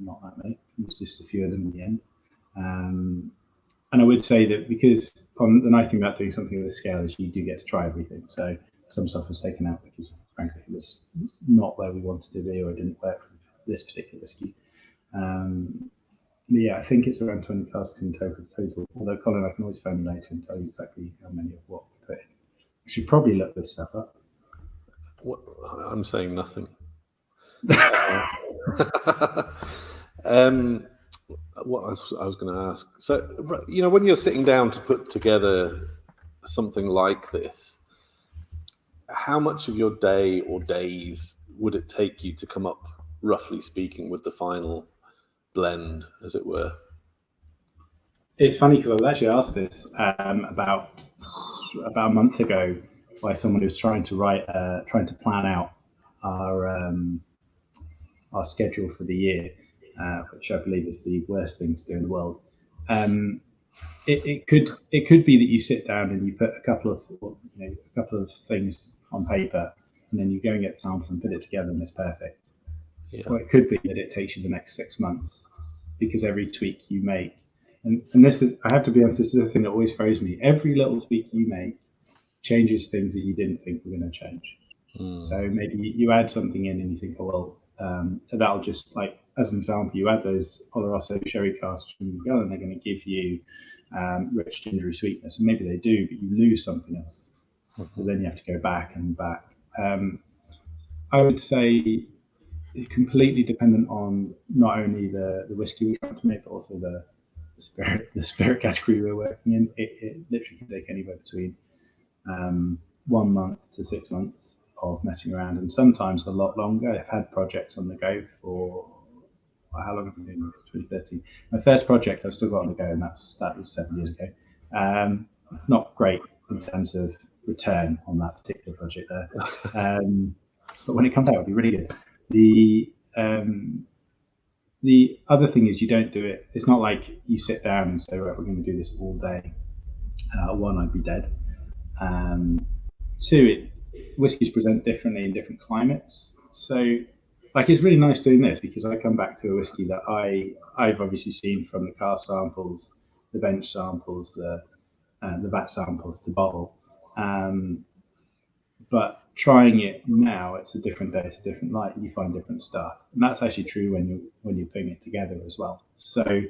not that many, it was just a few of them in the end. And I would say that because the nice thing about doing something of this scale is you do get to try everything. So some stuff was taken out because frankly it was not where we wanted to be, or it didn't work for this particular whiskey. But yeah, I think it's around 20 casks in total. Although Colin, I can always phone you later and tell you exactly how many of what we put in. We should probably look this stuff up. What, I'm saying nothing. What I was going to ask. So, when you're sitting down to put together something like this, how much of your day or days would it take you to come up, roughly speaking, with the final blend, as it were? It's funny because I was actually asked this about a month ago by someone who was trying to plan out our schedule for the year, which I believe is the worst thing to do in the world. It could be that you sit down and you put a couple of things on paper, and then you go and get samples and put it together, and it's perfect. Yeah. Or it could be that it takes you the next 6 months, because every tweak you make, and this is, I have to be honest, this is the thing that always throws me. Every little tweak you make changes things that you didn't think were going to change. So maybe you add something in and you think, oh well, that'll just, like as an example, you add those Oloroso sherry casks from Glengail and they're going to give you rich gingery sweetness, and maybe they do, but you lose something else. So then you have to go back and back. I would say completely dependent on not only the whiskey we're trying to make, but also the spirit category we're working in. It literally can take anywhere between 1 month to 6 months of messing around, and sometimes a lot longer. I've had projects on the go for how long have I been doing this? 2013. My first project I've still got on the go, and that was 7 years ago. Not great in terms of return on that particular project there, but when it comes out, it'll be really good. The other thing is you don't do it. It's not like you sit down and say, right, we're going to do this all day. One, I'd be dead. Two, whiskies present differently in different climates. So, like, it's really nice doing this because I come back to a whiskey that I've obviously seen from the cask samples, the bench samples, the vat samples to bottle. But trying it now, it's a different day, it's a different light, you find different stuff. And that's actually true when you're putting it together as well. So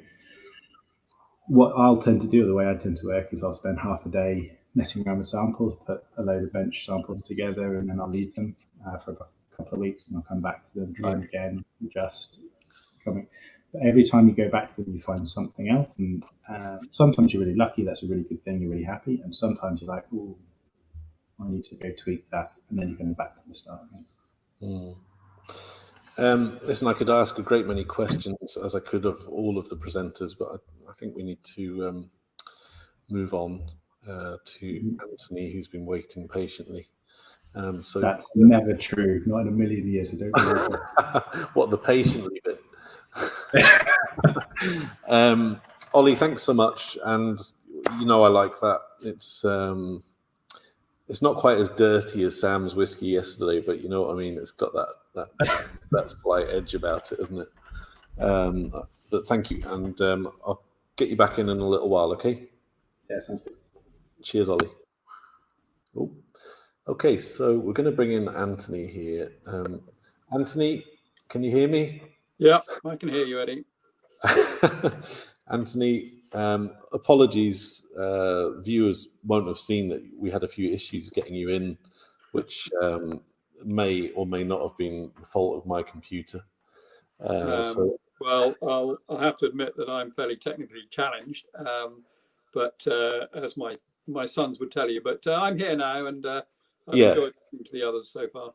what I'll tend to do, the way I tend to work, is I'll spend half a day messing around with samples, put a load of bench samples together, and then I'll leave them for a couple of weeks, and I'll come back to them, try them again, adjust. But every time you go back to them, you find something else. And sometimes you're really lucky, that's a really good thing, you're really happy. And sometimes you're like, ooh, I need to go tweak that, and then you're going back to the start again. Listen, I could ask a great many questions as I could of all of the presenters, but I think we need to move on to Anthony, who's been waiting patiently. So That's never true. Not in a million years. I don't believe it. what, the patiently bit? Ollie, thanks so much. And I like that. It's not quite as dirty as Sam's whiskey yesterday, but you know what I mean. It's got that slight edge about it, isn't it? But thank you, and I'll get you back in a little while. Okay. Yeah, sounds good. Cheers, Ollie. Oh, okay. So we're going to bring in Anthony here. Anthony, can you hear me? Yeah, I can hear you, Eddie. Anthony, apologies. Viewers won't have seen that we had a few issues getting you in, which may or may not have been the fault of my computer. Well, I'll have to admit that I'm fairly technically challenged, but as my sons would tell you. But I'm here now, and I've enjoyed listening to the others so far.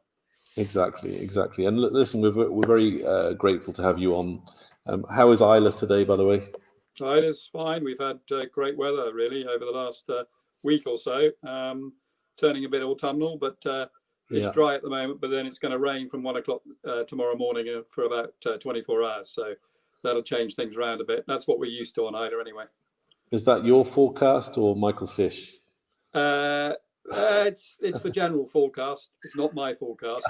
Exactly. And listen, we're very grateful to have you on. How is Isla today, by the way? Isla's fine. We've had great weather, really, over the last week or so. Turning a bit autumnal, but it's dry at the moment. But then it's going to rain from 1 o'clock tomorrow morning for about 24 hours. So that'll change things around a bit. That's what we're used to on Isla, anyway. Is that your forecast or Michael Fish? It's the general forecast. It's not my forecast.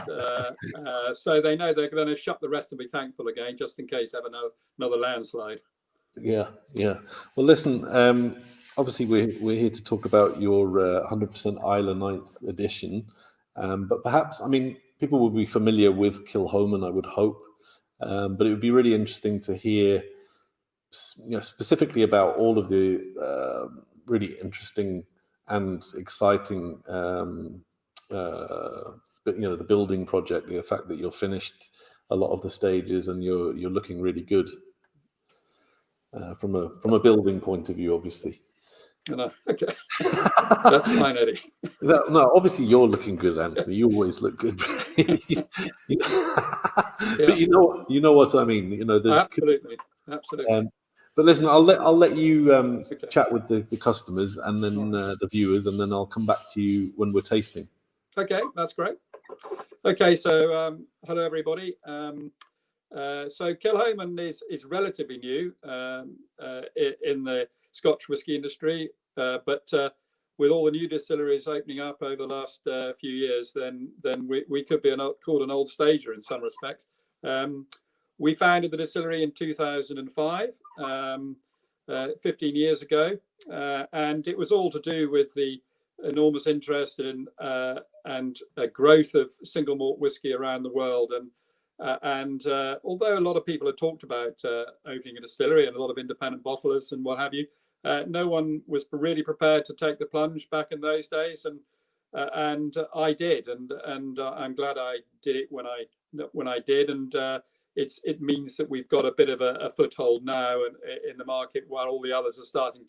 So they know they're going to shut the rest and be thankful again, just in case they have another landslide. Yeah. Well, listen. Obviously, we're here to talk about your 100% Isla 9th edition. But perhaps, people will be familiar with Kilhoman, I would hope. But it would be really interesting to hear, specifically about all of the really interesting and exciting, the building project. The fact that you're finished a lot of the stages and you're looking really good from a building point of view, obviously. Okay, that's fine, Eddie. No, obviously you're looking good, Anthony. You always look good. But you know what I mean. Absolutely. But listen, I'll let you chat with the customers and then the viewers, and then I'll come back to you when we're tasting. Okay, that's great. Okay, so hello everybody. So Kilhoman is relatively new in the Scotch whisky industry, but with all the new distilleries opening up over the last few years, then we could be called an old stager in some respects. We founded the distillery in 2005, 15 years ago, and it was all to do with the enormous interest in and growth of single malt whisky around the world. And although a lot of people had talked about opening a distillery and a lot of independent bottlers and what have you, no one was really prepared to take the plunge back in those days, and I did, and I'm glad I did it when I did, and it means that we've got a bit of a foothold now in the market while all the others are starting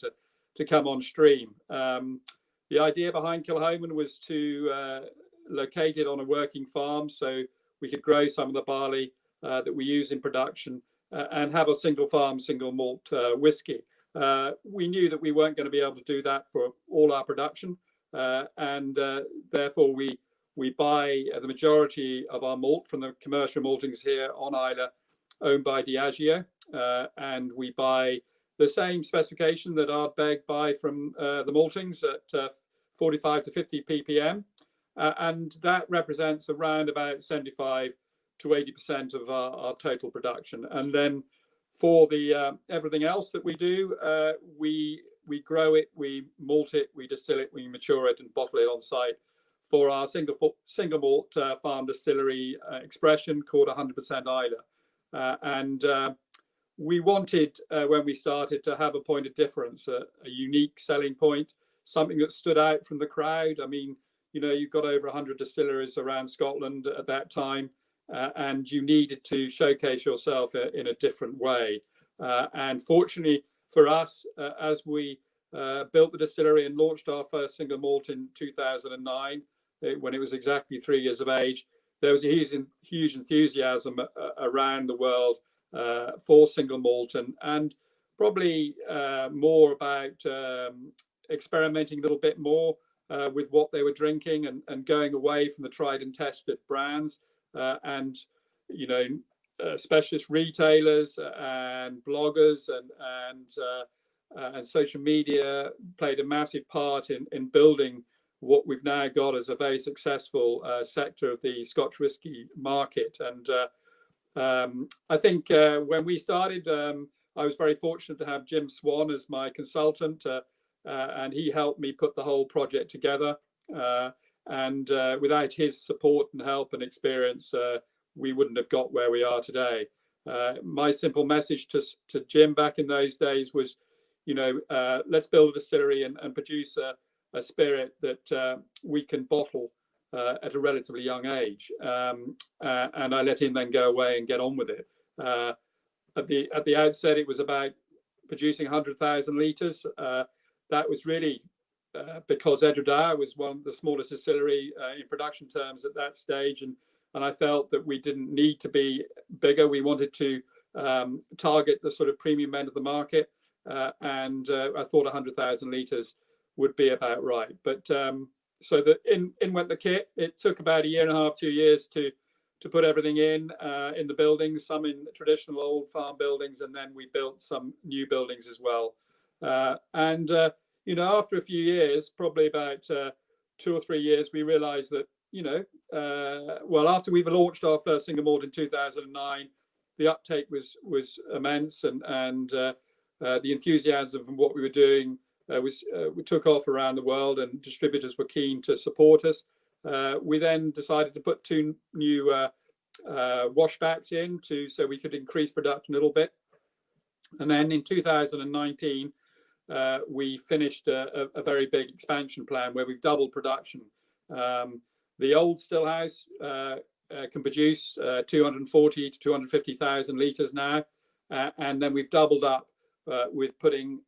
to come on stream. The idea behind Kilhoman was to locate it on a working farm so we could grow some of the barley that we use in production and have a single farm, single malt whiskey. We knew that we weren't going to be able to do that for all our production, and therefore we buy the majority of our malt from the commercial maltings here on Isla, owned by Diageo, and we buy the same specification that Ardbeg buy from the maltings at 45 to 50 ppm. And that represents around about 75 to 80% of our total production. And then for the everything else that we do, we grow it, we malt it, we distill it, we mature it, and bottle it on site for our single malt farm distillery expression called 100% Isla. And we wanted, when we started, to have a point of difference, a unique selling point, something that stood out from the crowd. You've got over 100 distilleries around Scotland at that time, and you needed to showcase yourself in a different way. And fortunately for us, as we built the distillery and launched our first single malt in 2009, when it was exactly 3 years of age, there was a huge enthusiasm around the world for single malt, and probably more about experimenting a little bit more with what they were drinking, and going away from the tried and tested brands, and specialist retailers and bloggers and social media played a massive part in building what we've now got as a very successful sector of the Scotch whisky market. And I think when we started, I was very fortunate to have Jim Swan as my consultant, and he helped me put the whole project together. And without his support and help and experience, we wouldn't have got where we are today. My simple message to Jim back in those days was, let's build a distillery and produce a spirit that we can bottle at a relatively young age. And I let him then go away and get on with it. At the outset, it was about producing 100,000 litres. That was really because Edredar was the smallest distillery in production terms at that stage. And I felt that we didn't need to be bigger. We wanted to target the sort of premium end of the market. And I thought 100,000 litres would be about right. But so in went the kit. It took about a year and a half, 2 years to put everything in the buildings, some in traditional old farm buildings, and then we built some new buildings as well. And after a few years, probably about 2 or 3 years, we realized that, after we've launched our first single malt in 2009, the uptake was immense, and the enthusiasm from what we were doing we took off around the world, and distributors were keen to support us. We then decided to put 2 new washbacks in so we could increase production a little bit. And then in 2019, we finished a very big expansion plan where we've doubled production. The old stillhouse can produce 240 to 250,000 litres now, and then we've doubled up with putting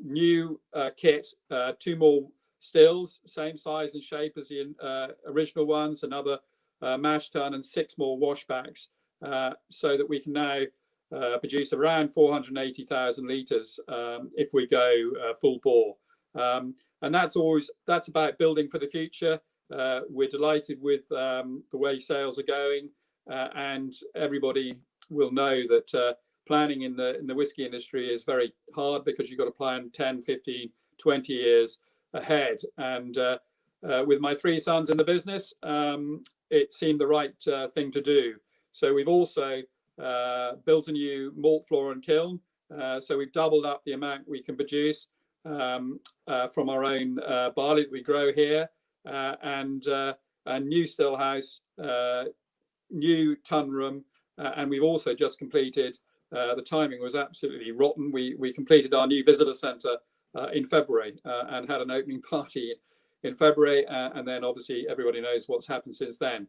new kit, 2 more stills, same size and shape as the original ones, another mash tun, and 6 more washbacks, so that we can now produce around 480,000 litres if we go full bore. And that's about building for the future. We're delighted with the way sales are going, and everybody will know that planning in the whiskey industry is very hard, because you've got to plan 10, 15, 20 years ahead. And with my 3 sons in the business, it seemed the right thing to do. So we've also built a new malt floor and kiln. So we've doubled up the amount we can produce from our own barley that we grow here, and a new stillhouse, new tun room, and we've also just completed. The timing was absolutely rotten. We completed our new visitor centre in February and had an opening party in February, and then obviously everybody knows what's happened since then.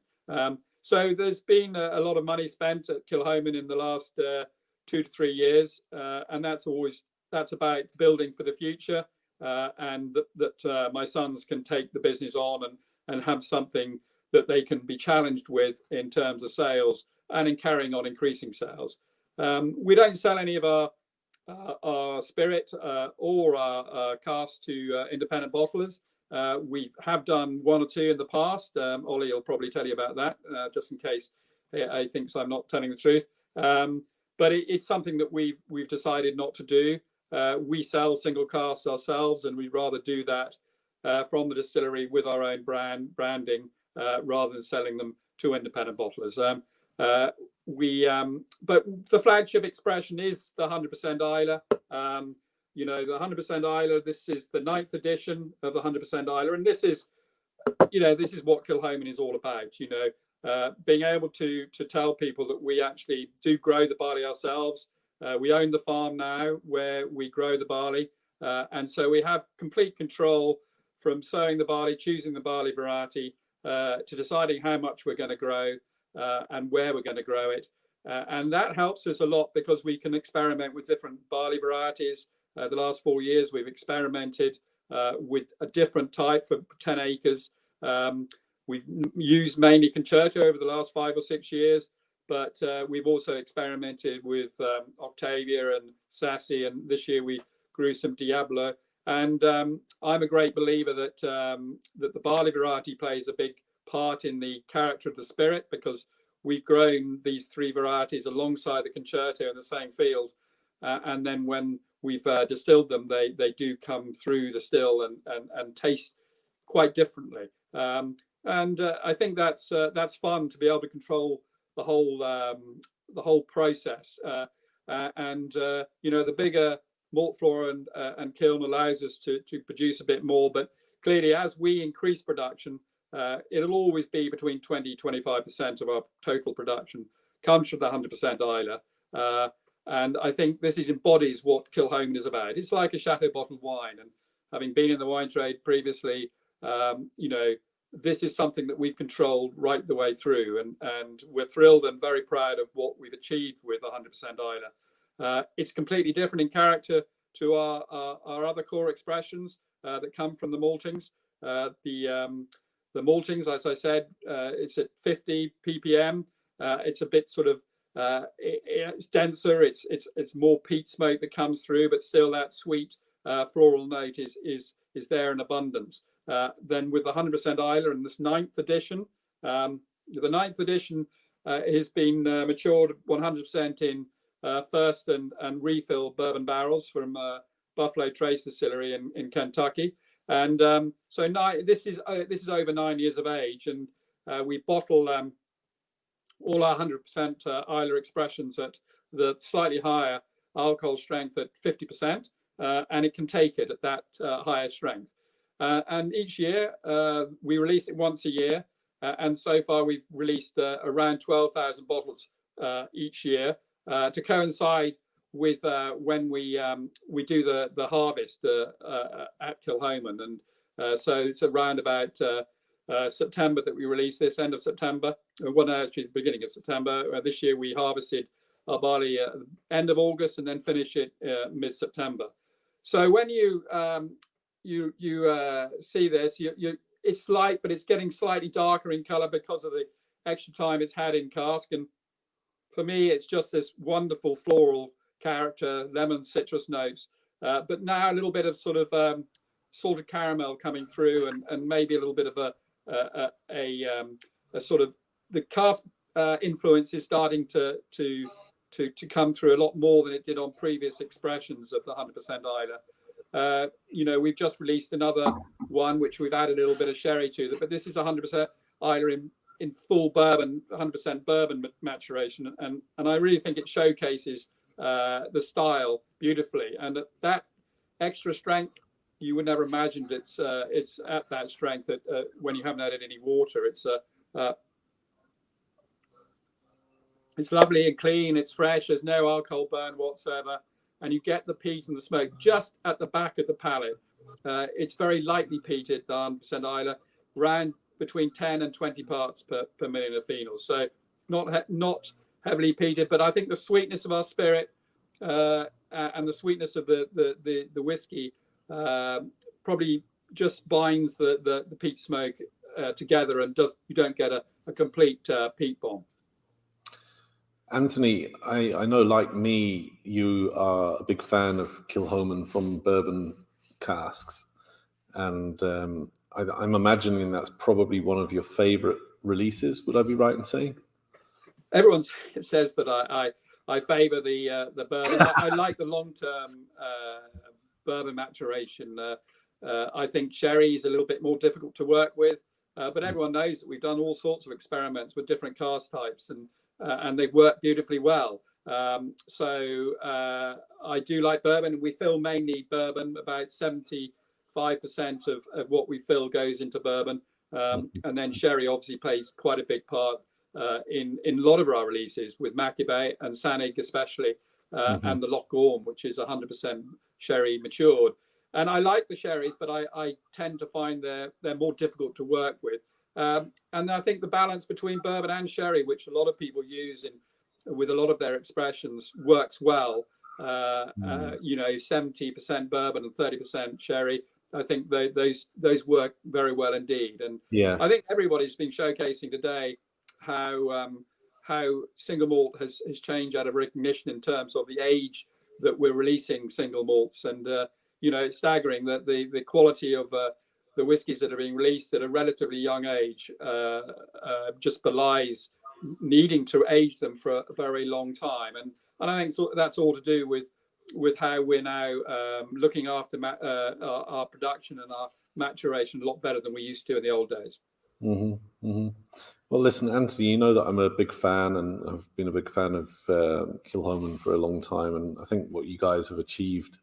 So there's been a lot of money spent at Kilhoman in the last 2 to 3 years, and that's about building for the future, and that my sons can take the business on and have something that they can be challenged with in terms of sales and in carrying on increasing sales. We don't sell any of our spirit or our casks to independent bottlers. We have done 1 or 2 in the past. Ollie will probably tell you about that, just in case he thinks I'm not telling the truth. But it's something that we've decided not to do. We sell single casks ourselves, and we'd rather do that from the distillery with our own branding rather than selling them to independent bottlers. But the flagship expression is the 100% Islay. The 100% Islay. This is the 9th edition of the 100% Islay, and this is what Kilhoman is all about. Being able to tell people that we actually do grow the barley ourselves. We own the farm now where we grow the barley, and so we have complete control from sowing the barley, choosing the barley variety, to deciding how much we're going to grow. And where we're going to grow it. And that helps us a lot, because we can experiment with different barley varieties. The last 4 years, we've experimented with a different type for 10 acres. we've used mainly Concerto over the last 5 or 6 years, but we've also experimented with Octavia and Sassy, and this year we grew some Diablo. And I'm a great believer that that the barley variety plays a big part in the character of the spirit, because we've grown these 3 varieties alongside the Concerto in the same field, and then when we've distilled them, they do come through the still and taste quite differently. And I think that's fun to be able to control the whole process. You know, the bigger malt floor and kiln allows us to produce a bit more, but clearly as we increase production, it'll always be between 20-25% of our total production comes from the 100% Islay. And I think this embodies what Kilchoman is about. It's like a chateau bottled wine, and having been in the wine trade previously, you know, this is something that we've controlled right the way through, and we're thrilled and very proud of what we've achieved with 100% Islay. It's completely different in character to our other core expressions that come from the maltings. The maltings, as I said, it's at 50 ppm. It's a bit sort of it's denser. It's more peat smoke that comes through, but still that sweet floral note is there in abundance. Then with the 100% Islay and this 9th edition, the 9th edition has been matured 100% in first and refill bourbon barrels from Buffalo Trace Distillery in Kentucky. And so this is over 9 years of age, and we bottle all our 100% Islay expressions at the slightly higher alcohol strength at 50%, and it can take it at that higher strength. And each year we release it once a year, and so far we've released around 12,000 bottles each year to coincide with when we do the harvest at Kilchoman. And so it's around about September that we release this, end of September. Well, no, actually the beginning of September. This year we harvested our barley end of August and then finish it mid-September. So when you see this, it's light, but it's getting slightly darker in color because of the extra time it's had in cask. And for me, it's just this wonderful floral character, lemon, citrus notes, but now a little bit of sort of salted caramel coming through, and maybe a little bit of a sort of the cask influence is starting to come through a lot more than it did on previous expressions of the 100% Islay. You know, we've just released another one which we've added a little bit of sherry to, but this is 100% Islay in full bourbon, 100% bourbon maturation, and I really think it showcases the style beautifully. And that extra strength, you would never imagined it's at that strength when you haven't added any water. It's lovely and clean. It's fresh. There's no alcohol burn whatsoever, and you get the peat and the smoke just at the back of the palate. It's very lightly peated, the 100% Islay, around between 10 and 20 parts per million of phenol. So not heavily peated, but I think the sweetness of our spirit and the sweetness of the whiskey probably just binds the peat smoke together, and you don't get a complete peat bomb. Anthony, I know, like me, you are a big fan of Kilchoman from bourbon casks, and I'm imagining that's probably one of your favorite releases. Would I be right in saying? Everyone says that I favor the bourbon. I like the long-term bourbon maturation. I think sherry is a little bit more difficult to work with, but everyone knows that we've done all sorts of experiments with different cask types, and they've worked beautifully well. So I do like bourbon. We fill mainly bourbon. About 75% of what we fill goes into bourbon, and then sherry obviously plays quite a big part in a lot of our releases, with Mackay and Sanig especially, and the Loch Gorm, which is 100% sherry matured. And I like the sherries, but I tend to find they're more difficult to work with. And I think the balance between bourbon and sherry, which a lot of people use with a lot of their expressions, works well. You know, 70% bourbon and 30% sherry. I think those work very well indeed. And Yeah, I think everybody's been showcasing today how single malt has changed out of recognition in terms of the age that we're releasing single malts. And it's staggering that the quality of the whiskies that are being released at a relatively young age just belies needing to age them for a very long time. And I think that's all to do with how we're now looking after our production and our maturation a lot better than we used to in the old days. Mm-hmm, mm-hmm. Well, listen, Anthony, you know that I'm a big fan, and I've been a big fan of Kilkerran for a long time, and I think what you guys have achieved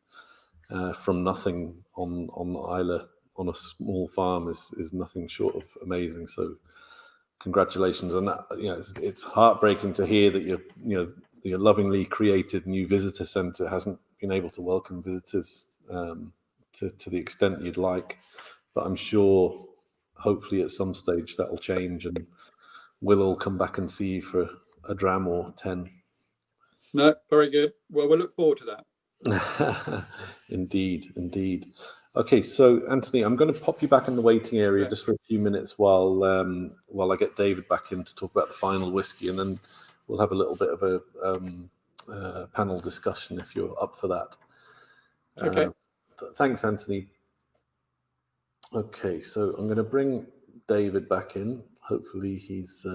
from nothing on Islay on a small farm is nothing short of amazing. So, congratulations on that. It's heartbreaking to hear that your lovingly created new visitor centre hasn't been able to welcome visitors to the extent you'd like, but I'm sure hopefully at some stage that'll change and we'll all come back and see you for a dram or 10. No, very good. Well, we'll look forward to that. Indeed. Okay, so Anthony, I'm going to pop you back in the waiting area just for a few minutes while I get David back in to talk about the final whiskey, and then we'll have a little bit of a panel discussion if you're up for that. Okay. Thanks, Anthony. Okay, so I'm going to bring David back in. Hopefully he's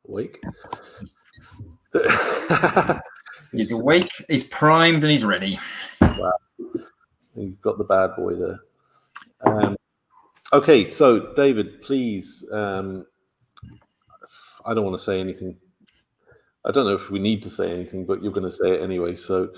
awake. He's awake, he's primed, and he's ready. Wow. You've got the bad boy there. Okay, so David, please. I don't want to say anything. I don't know if we need to say anything, but you're going to say it anyway. So,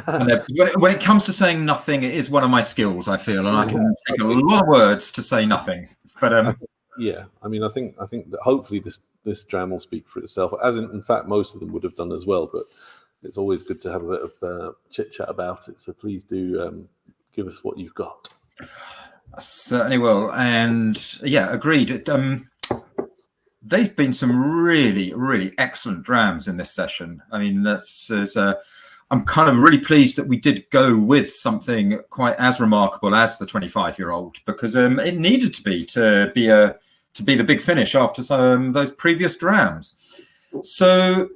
when it comes to saying nothing, it is one of my skills, I feel, and I can take a lot of words to say nothing. But yeah, I mean, I think that hopefully this dram will speak for itself, as in fact most of them would have done as well. But it's always good to have a bit of chit chat about it. So please do give us what you've got. I certainly will. And yeah, agreed. There's been some really, really excellent drams in this session. I mean, I'm kind of really pleased that we did go with something quite as remarkable as the 25-year-old, because it needed to be the big finish after those previous drams. So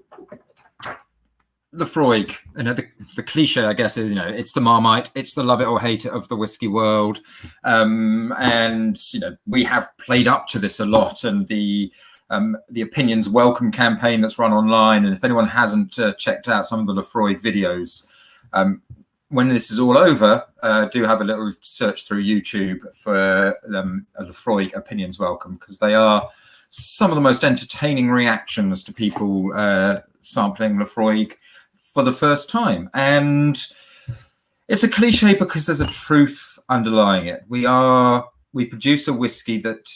Lefroy, the cliche, I guess, is it's the Marmite, it's the love it or hate it of the whiskey world, and we have played up to this a lot, and the Opinions Welcome campaign that's run online. And if anyone hasn't checked out some of the Lefroy videos, when this is all over, do have a little search through YouTube for a Lefroy Opinions Welcome, because they are some of the most entertaining reactions to people sampling Lefroy for the first time. And it's a cliche because there's a truth underlying it. We produce a whiskey that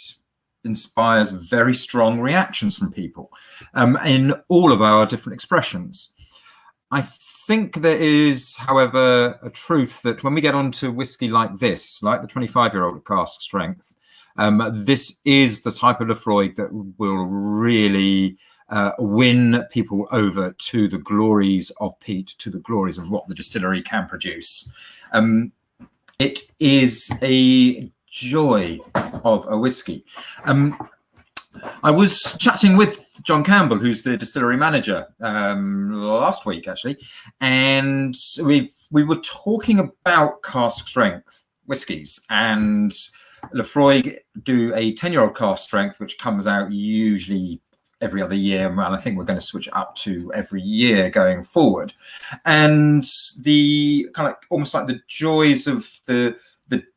inspires very strong reactions from people in all of our different expressions. I think there is, however, a truth that when we get onto whiskey like this, like the 25-year-old at cask strength, this is the type of Lefroy that will really win people over to the glories of peat, to the glories of what the distillery can produce. It is a joy of a whiskey. I was chatting with John Campbell, who's the distillery manager, last week actually, and we were talking about cask strength whiskies, and Lefroy do a 10-year-old cask strength, which comes out usually every other year, and I think we're going to switch it up to every year going forward. And the kind of almost like the joys of the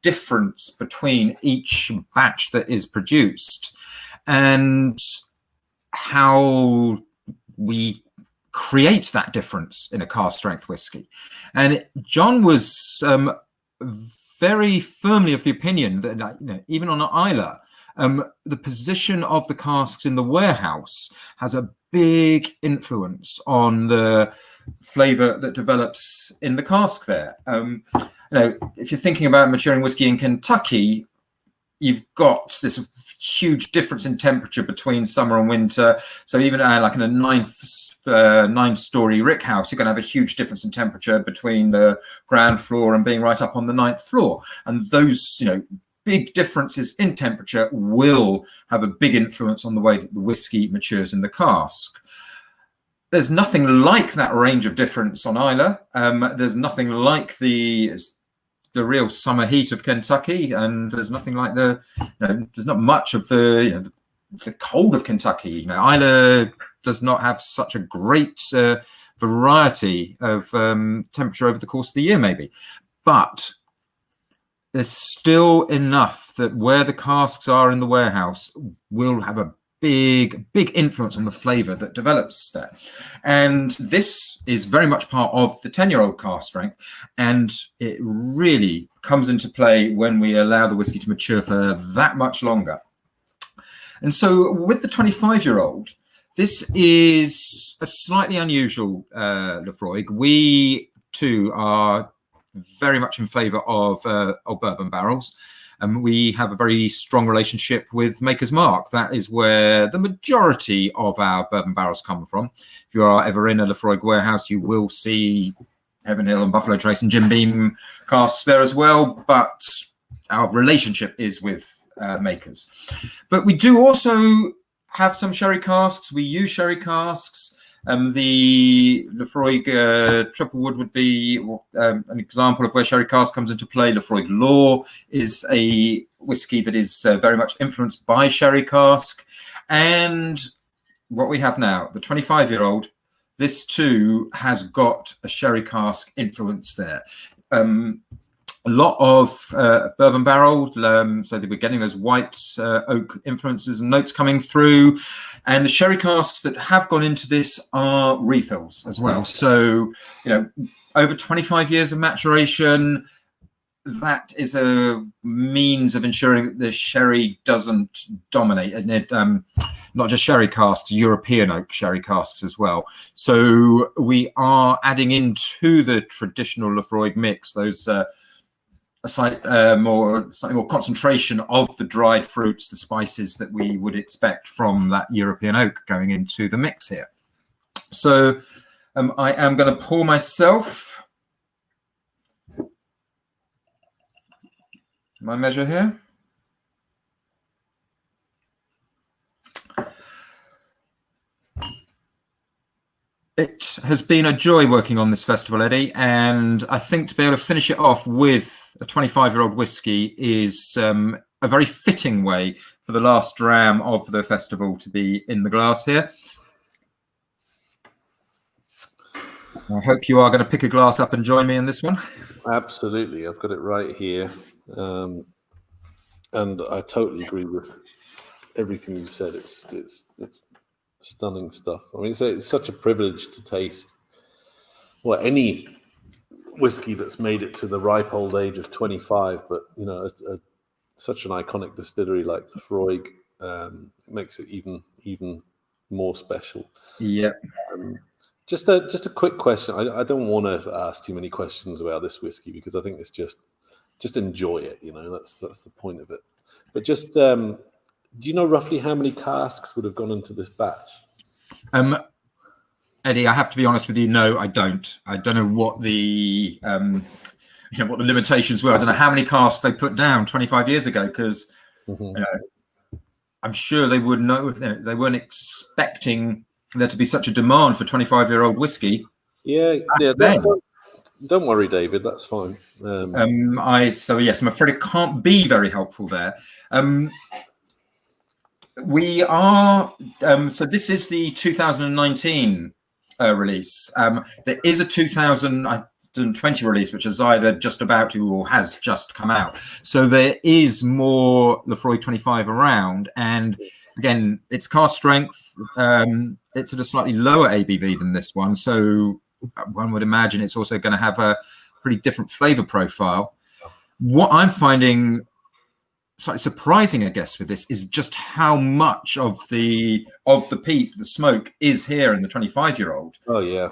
difference between each batch that is produced and how we create that difference in a cask strength whiskey. And John was very firmly of the opinion that even on Islay, the position of the casks in the warehouse has a big influence on the flavour that develops in the cask there. If you're thinking about maturing whiskey in Kentucky, you've got this huge difference in temperature between summer and winter. So even like in a nine-story rick house, you're going to have a huge difference in temperature between the ground floor and being right up on the 9th floor. And those, big differences in temperature will have a big influence on the way that the whiskey matures in the cask. There's nothing like that range of difference on Islay. There's nothing like the real summer heat of Kentucky, and there's nothing like there's not much of the cold of Kentucky. Islay does not have such a great variety of temperature over the course of the year, maybe, but there's still enough that where the casks are in the warehouse will have a big influence on the flavor that develops there. And this is very much part of the 10-year-old cask strength, and it really comes into play when we allow the whiskey to mature for that much longer. And so with the 25-year-old, this is a slightly unusual Laphroaig. We too are very much in favor of bourbon barrels. We have a very strong relationship with Maker's Mark. That is where the majority of our bourbon barrels come from. If you are ever in a Laphroaig warehouse, you will see Heaven Hill and Buffalo Trace and Jim Beam casks there as well. But our relationship is with Makers. But we do also have some sherry casks. We use sherry casks. The Laphroaig Triple Wood would be an example of where sherry cask comes into play. Laphroaig Law is a whiskey that is very much influenced by sherry cask. And what we have now, the 25-year-old, this too has got a sherry cask influence there. A lot of bourbon barrel, so that we're getting those white oak influences and notes coming through. And the sherry casks that have gone into this are refills as well. So, over 25 years of maturation, that is a means of ensuring that the sherry doesn't dominate. And not just sherry casks, European oak sherry casks as well. So we are adding into the traditional Laphroaig mix those a slightly more concentration of the dried fruits, the spices that we would expect from that European oak going into the mix here. So I am going to pour myself my measure here. It has been a joy working on this festival, Eddie, and I think to be able to finish it off with a 25-year-old whiskey is a very fitting way for the last dram of the festival to be in the glass here. I hope you are going to pick a glass up and join me in this one. Absolutely. I've got it right here. And I totally agree with everything you said. It's stunning stuff. I mean, it's such a privilege to taste any whiskey that's made it to the ripe old age of 25. But such an iconic distillery like Laphroaig makes it even more special. Yeah. Just a quick question. I don't want to ask too many questions about this whiskey because I think it's just enjoy it. That's the point of it. But just do you know roughly how many casks would have gone into this batch? Eddie, I have to be honest with you. No, I don't. I don't know what the what the limitations were. I don't know how many casks they put down 25 years ago because I'm sure they would know. They weren't expecting there to be such a demand for 25-year-old whiskey. Yeah. Don't worry, David. That's fine. So yes, I'm afraid I can't be very helpful there. We are so this is the 2019 release. There is a 2020 release which is either just about to or has just come out, so there is more Laphroaig 25 around, and again it's cask strength. It's at a slightly lower ABV than this one, so one would imagine it's also going to have a pretty different flavor profile. What I'm finding slightly surprising, I guess, with this is just how much of the peat, the smoke, is here in the 25-year-old. Oh yeah.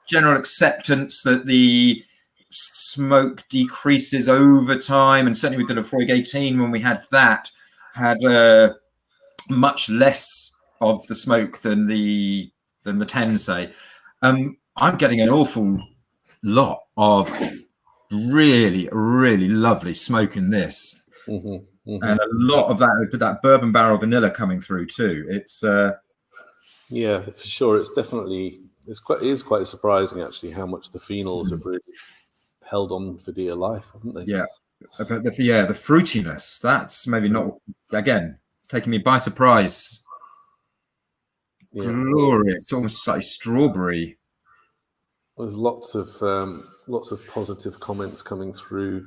General acceptance that the smoke decreases over time, and certainly with the Lafroig 18, when we had that, had much less of the smoke than the 10, say. I'm getting an awful lot of really, really lovely smoke in this, and a lot of that bourbon barrel vanilla coming through too. It's yeah, for sure. It's definitely it is quite surprising actually how much the phenols have really held on for dear life, haven't they? Yeah, but the fruitiness, that's maybe not, again, taking me by surprise. Yeah. Glorious, almost like strawberry. There's lots of positive comments coming through.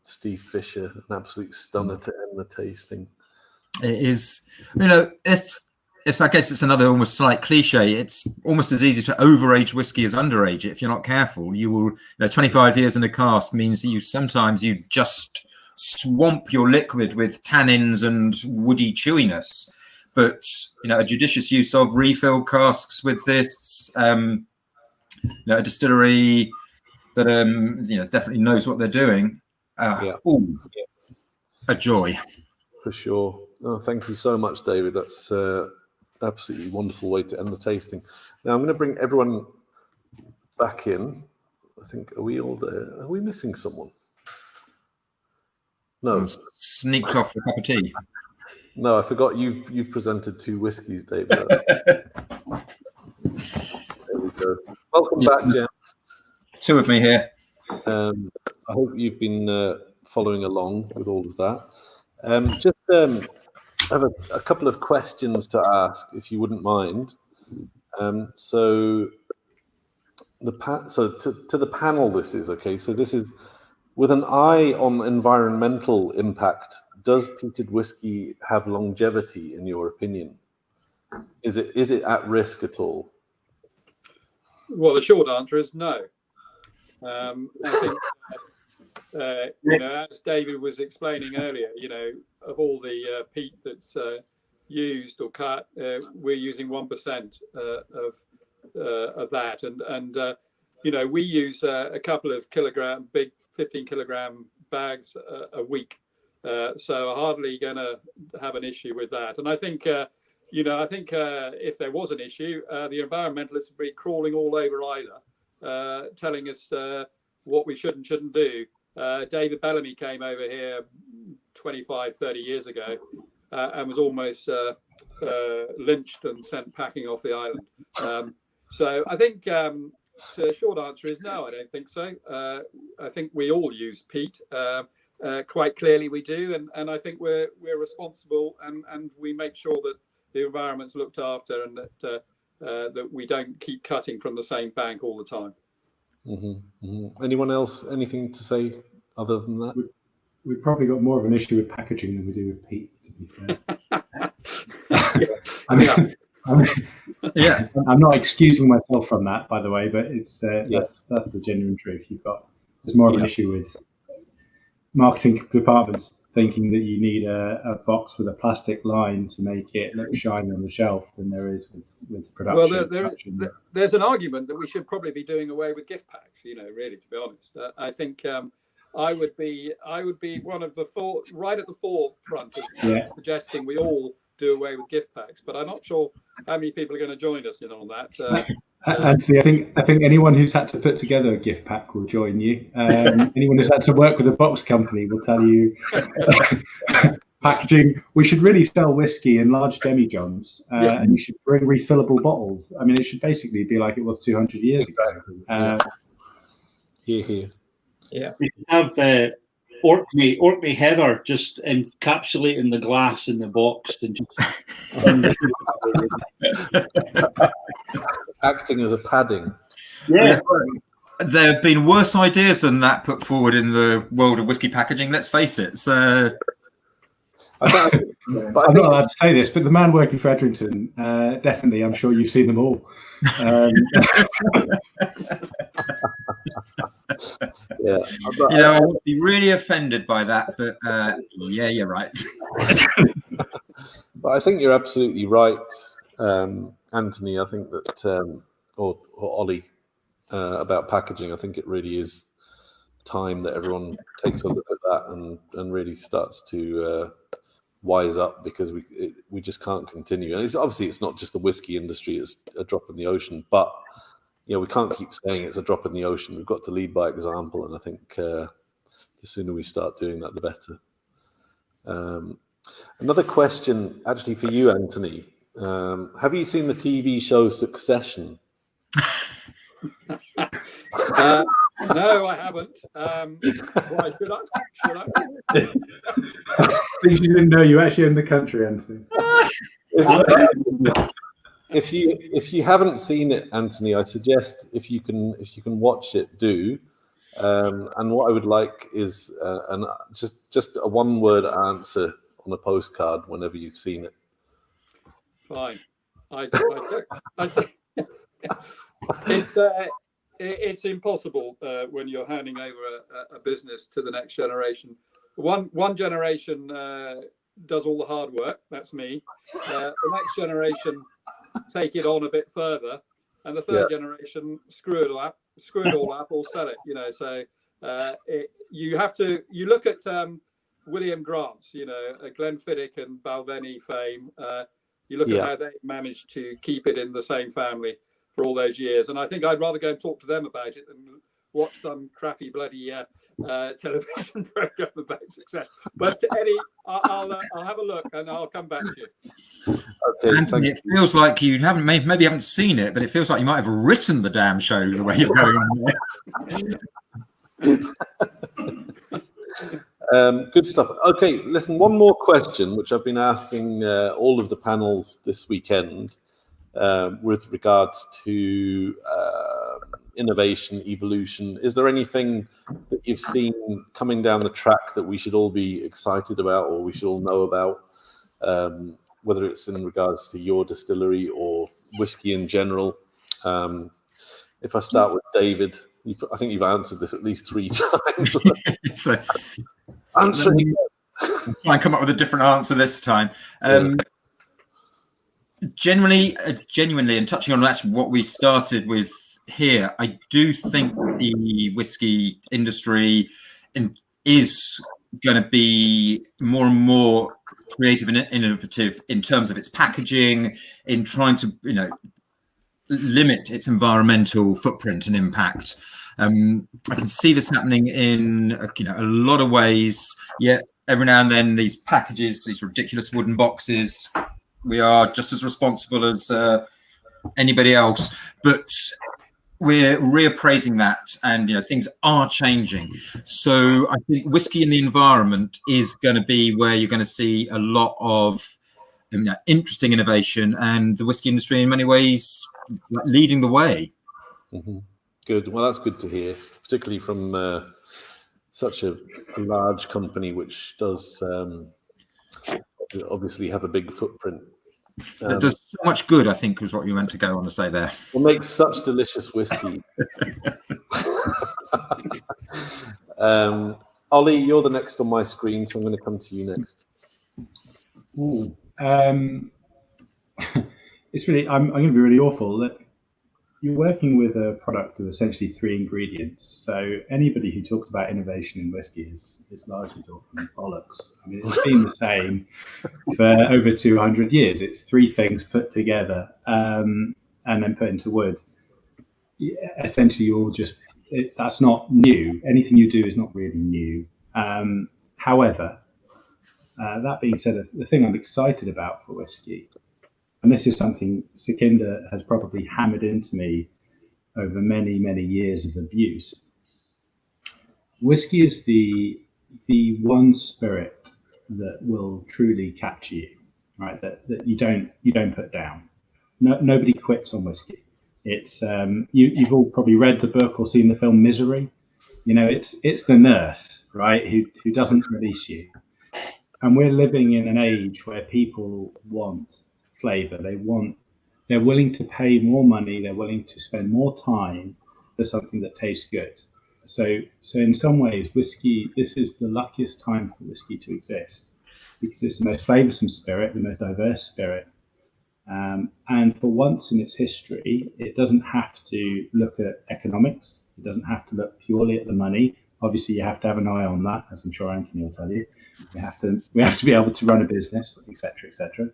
Steve Fisher, an absolute stunner to end the tasting. It is, it's I guess it's another almost slight cliche. It's almost as easy to overage whiskey as underage it. If you're not careful, you will. 25 years in a cask means that you sometimes just swamp your liquid with tannins and woody chewiness. But a judicious use of refill casks with this, a distillery that definitely knows what they're doing. A joy for sure. Oh, thank you so much, David. That's absolutely wonderful way to end the tasting. Now I'm going to bring everyone back in. I think, are we all there? Are we missing someone? No. Someone sneaked off for a cup of tea. No, I forgot you've presented 2 whiskies, David. There we go. Welcome back, gents. 2 of me here. I hope you've been following along with all of that. I have a couple of questions to ask, if you wouldn't mind. So to the panel, this is okay. So this is with an eye on environmental impact. Does peated whiskey have longevity, in your opinion? Is it at risk at all? Well, the short answer is no. I think, as David was explaining earlier, of all the peat that's used or cut, we're using 1% of that, and we use a couple of big 15 kilogram bags a week, so hardly going to have an issue with that. And I think if there was an issue, the environmentalists would be crawling all over Islay, telling us what we should and shouldn't do. David Bellamy came over here 25, 30 years ago and was almost lynched and sent packing off the island. So I think the short answer is no, I don't think so. I think we all use peat. Quite clearly we do. And I think we're responsible and we make sure that the environment's looked after and that we don't keep cutting from the same bank all the time. Anyone else, anything to say other than that? We've probably got more of an issue with packaging than we do with peat, to be fair. I'm not excusing myself from that, by the way, but it's that's the genuine truth. There's more of an issue with marketing departments thinking that you need a box with a plastic line to make it look shiny on the shelf than there is with production. Well, there's an argument that we should probably be doing away with gift packs. Really, to be honest, I think I would be one of the right at the forefront of suggesting we all do away with gift packs. But I'm not sure how many people are going to join us on that. And see, I think anyone who's had to put together a gift pack will join you. Anyone who's had to work with a box company will tell you packaging. We should really sell whiskey in large demijohns, and you should bring refillable bottles. I mean, it should basically be like it was 200 years ago. Here. Yeah, we have the Orkney heather just encapsulating the glass in the box and just acting as a padding. Yeah. There have been worse ideas than that put forward in the world of whiskey packaging. Let's face it. So, I'm not allowed to say this, but the man working for Edrington, definitely, I'm sure you've seen them all. I would be really offended by that, but you're right. But I think you're absolutely right, Anthony. I think that, or Ollie, about packaging. I think it really is time that everyone takes a look at that and really starts to wise up, because we just can't continue. And it's not just the whiskey industry; it's a drop in the ocean. But we can't keep saying it's a drop in the ocean. We've got to lead by example, and I think the sooner we start doing that, the better. Another question, actually, for you, Anthony. Have you seen the TV show Succession? No, I haven't. Why should I? Should I? Things you didn't know you actually in the country, Anthony. If you haven't seen it, Anthony, I suggest if you can watch it, do. And what I would like is just a one-word answer on a postcard whenever you've seen it. Fine. It's impossible when you're handing over a business to the next generation. One generation does all the hard work. That's me. The next generation take it on a bit further, and the third generation screw it all up, or sell it. So you look at William Grant's, Glenfiddich and Balvenie fame. You look at how they managed to keep it in the same family for all those years, and I think I'd rather go and talk to them about it than watch some crappy bloody television program about success. But Eddie, I'll have a look and I'll come back to you. Okay, Anthony, it feels like you maybe haven't seen it, but it feels like you might have written the damn show the way you're going on. Good stuff. Okay, listen, one more question, which I've been asking all of the panels this weekend with regards to innovation, evolution. Is there anything that you've seen coming down the track that we should all be excited about, or we should all know about, whether it's in regards to your distillery or whiskey in general? If I start with David, I think you've answered this at least 3 times. So, answering. Try and come up with a different answer this time. Genuinely, and touching on actually what we started with here, I do think the whiskey industry is going to be more and more creative and innovative in terms of its packaging, in trying to limit its environmental footprint and impact. I can see this happening in a lot of ways. Yet every now and then, these packages, these ridiculous wooden boxes, we are just as responsible as anybody else. But we're reappraising that, and things are changing. So I think whiskey in the environment is going to be where you're going to see a lot of interesting innovation, and the whiskey industry in many ways leading the way. Mm-hmm. Good. Well, that's good to hear, particularly from such a large company which does obviously have a big footprint. It does so much good, I think, was what you meant to go on to say there. It makes such delicious whiskey. Ollie, you're the next on my screen, so I'm going to come to you next. It's really, I'm going to be really awful that you're working with a product of essentially 3 ingredients. So anybody who talks about innovation in whiskey is largely talking bollocks. I mean, it's been the same for over 200 years. It's 3 things put together and then put into wood. Essentially, that's not new. Anything you do is not really new. However, that being said, the thing I'm excited about for whiskey, and this is something Sukhinder has probably hammered into me over many, many years of abuse. Whiskey is the one spirit that will truly capture you, right? That you don't put down. Nobody quits on whiskey. It's you've all probably read the book or seen the film Misery. It's the nurse, right, who doesn't release you. And we're living in an age where people want flavor. They're willing to pay more money. They're willing to spend more time for something that tastes good. So in some ways, whiskey, this is the luckiest time for whiskey to exist, because it's the most flavoursome spirit, the most diverse spirit. And for once in its history, it doesn't have to look at economics. It doesn't have to look purely at the money. Obviously, you have to have an eye on that, as I'm sure Anthony will tell you. We have to be able to run a business, etc., etc.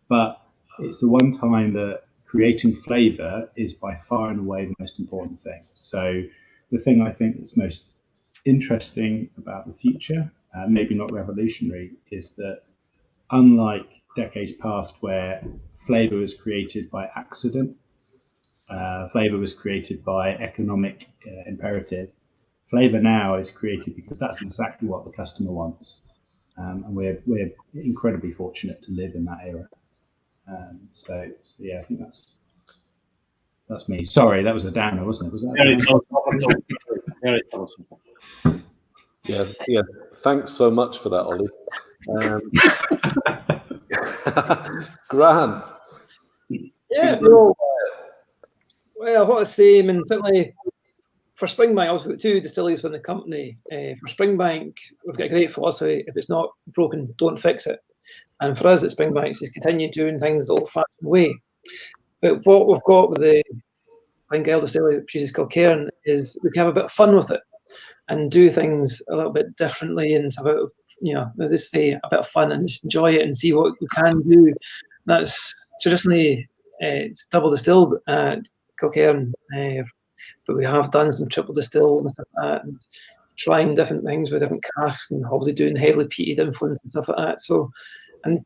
But it's the one time that creating flavour is by far and away the most important thing. So the thing I think that's most interesting about the future, maybe not revolutionary, is that unlike decades past where flavour was created by accident, flavour was created by economic imperative, flavour now is created because that's exactly what the customer wants. And we're incredibly fortunate to live in that era. So yeah, I think that's me. Sorry, that was a downer, wasn't it? Was that very philosophical. Yeah. Thanks so much for that, Ollie. Grant. Yeah, well, what I say, I mean, certainly for Springbank, also got two distilleries within the company. For Springbank, we've got a great philosophy: if it's not broken, don't fix it. And for us at Springbank, it's just continue doing things the old-fashioned way. But what we've got with the Glengail Distillery, which is Kilkerran, is we can have a bit of fun with it and do things a little bit differently, and about, as I say, a bit of fun and just enjoy it and see what we can do. That's traditionally it's double distilled at Kilkerran, but we have done some triple distilled and stuff like that, and trying different things with different casks, and obviously doing heavily peated influence and stuff like that. So, and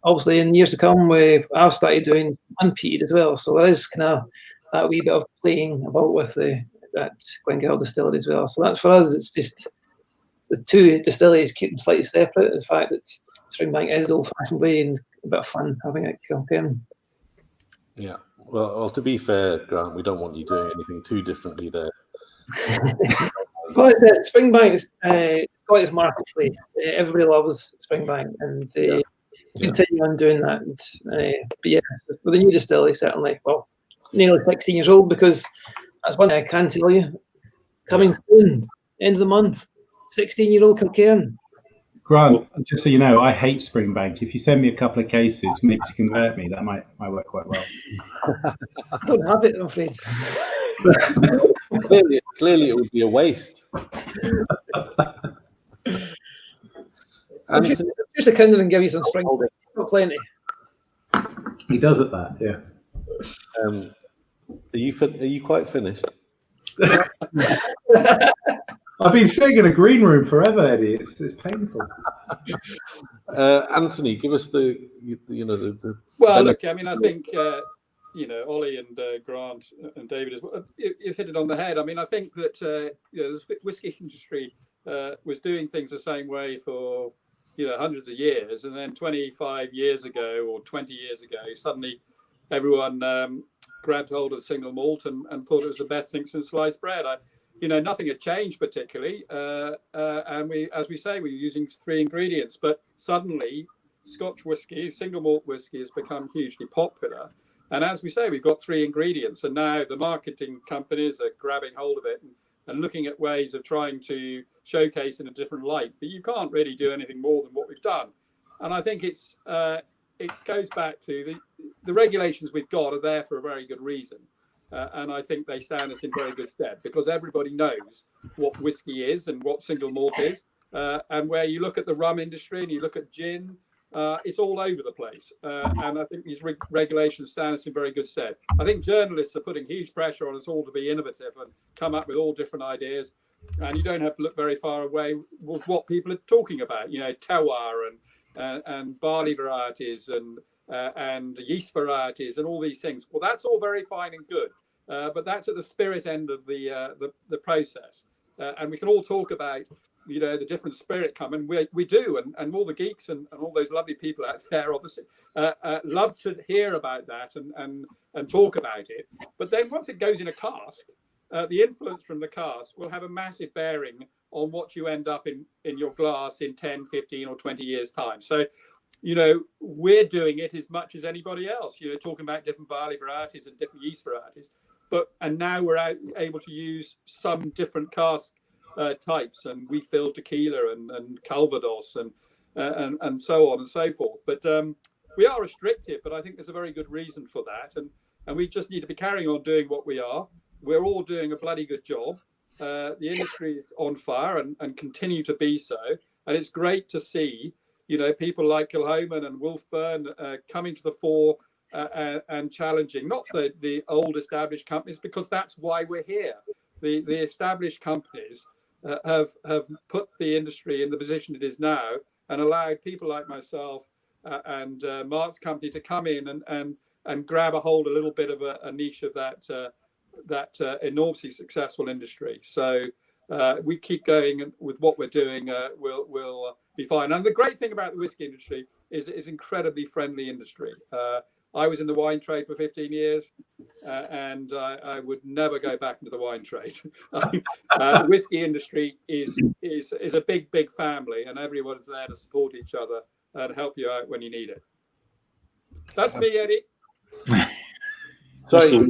obviously in years to come, I've started doing unpeated as well. So there is kind of that wee bit of playing about with that Glengail Distillery as well. So that's for us. It's just the two distilleries keep them slightly separate. The fact that Springbank is the old-fashioned way and a bit of fun having it Kilkerran. Yeah. Well, to be fair, Grant, we don't want you doing anything too differently there. But Springbank is quite its marketplace. Everybody loves Springbank, and continue on doing that. But yeah, with the new distillery, certainly, well, it's nearly 16 years old, because that's one thing I can tell you. Coming soon, end of the month, 16-year-old Kilkerran. Grant, just so you know, I hate Springbank. If you send me a couple of cases, maybe to convert me, that might work quite well. I don't have it, I'm afraid. Clearly, it would be a waste. Just a kind of and give you some Springbank. Got plenty. He does at that, yeah. Are you quite finished? I've been sitting in a green room forever, Eddie. It's painful. Anthony, give us the. Well, look, I mean, I think Ollie and Grant and David you've hit it on the head. I mean, I think that the whiskey industry was doing things the same way for hundreds of years, and then 25 years ago or 20 years ago, suddenly everyone grabbed hold of single malt and thought it was the best thing since sliced bread. Nothing had changed particularly, and we were using 3 ingredients, but suddenly Scotch whiskey, single malt whiskey, has become hugely popular. And as we say, we've got 3 ingredients, and now the marketing companies are grabbing hold of it and looking at ways of trying to showcase in a different light. But you can't really do anything more than what we've done. And I think it goes back to the regulations we've got are there for a very good reason. And I think they stand us in very good stead, because everybody knows what whiskey is and what single malt is. And where you look at the rum industry and you look at gin, it's all over the place. And I think these regulations stand us in very good stead. I think journalists are putting huge pressure on us all to be innovative and come up with all different ideas. And you don't have to look very far away with what people are talking about, terroir and barley varieties and yeast varieties and all these things. Well, that's all very fine and good, but that's at the spirit end of the process. And we can all talk about the different spirit coming. We do, and all the geeks and all those lovely people out there obviously love to hear about that and talk about it. But then once it goes in a cask, the influence from the cask will have a massive bearing on what you end up in your glass in 10, 15 or 20 years time. So we're doing it as much as anybody else, talking about different barley varieties and different yeast varieties. And now we're able to use some different cask types, and we fill tequila and Calvados and so on and so forth. But we are restrictive, but I think there's a very good reason for that, and we just need to be carrying on doing what we are. We're all doing a bloody good job. The industry is on fire and continue to be so, and it's great to see, you know, people like Kilhoman and Wolfburn coming to the fore and challenging not the old established companies, because that's why we're here. The established companies have put the industry in the position it is now, and allowed people like myself and Mark's company to come in and grab a hold a little bit of a niche of that enormously successful industry. So we keep going with what we're doing, we'll be fine. And the great thing about the whiskey industry is it's incredibly friendly industry. I was in the wine trade for 15 years, and I would never go back into the wine trade. The whiskey industry is a big family, and everyone's there to support each other and help you out when you need it. That's me, Eddie. Sorry,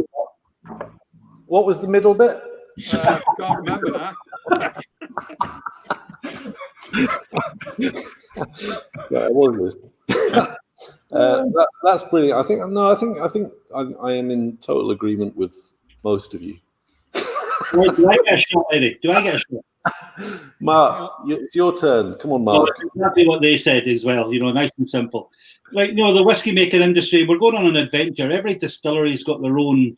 what was the middle bit? Can't remember now. Yeah, it was this. That's brilliant. I think I am in total agreement with most of you. Do I get a shot, Eddie? Do I get a shot? Mark, it's your turn. Come on, Mark. Well, exactly what they said as well. You know, nice and simple. Like, you know, the whiskey making industry, we're going on an adventure. Every distillery's got their own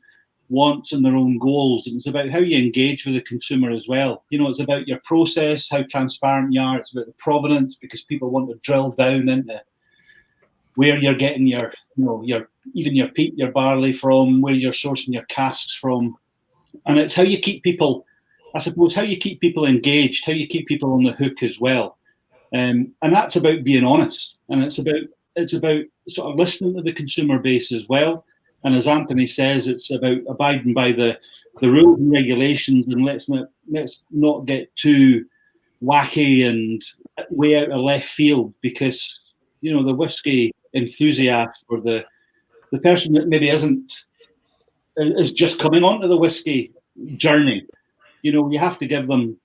wants and their own goals, and it's about how you engage with the consumer as well. You know, it's about your process, how transparent you are. It's about the provenance, because people want to drill down into where you're getting your, you know, your peat, your barley from, where you're sourcing your casks from, and it's how you keep people, I suppose, how you keep people engaged, how you keep people on the hook as well, and that's about being honest, and it's about sort of listening to the consumer base as well. And as Anthony says, it's about abiding by the rules and regulations, and let's not get too wacky and way out of left field, because, you know, the whiskey enthusiast or the person that maybe is just coming onto the whiskey journey, you know, you have to give them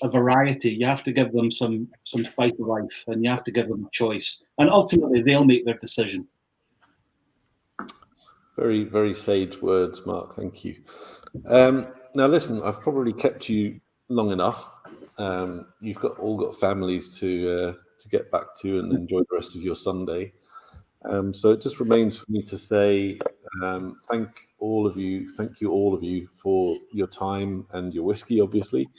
a variety, you have to give them some spice of life, and you have to give them a choice, and ultimately they'll make their decision. Very, very sage words, Mark. Thank you. Now, listen, I've probably kept you long enough. You've all got families to get back to and enjoy the rest of your Sunday. So it just remains for me to say thank you all of you for your time and your whiskey, obviously.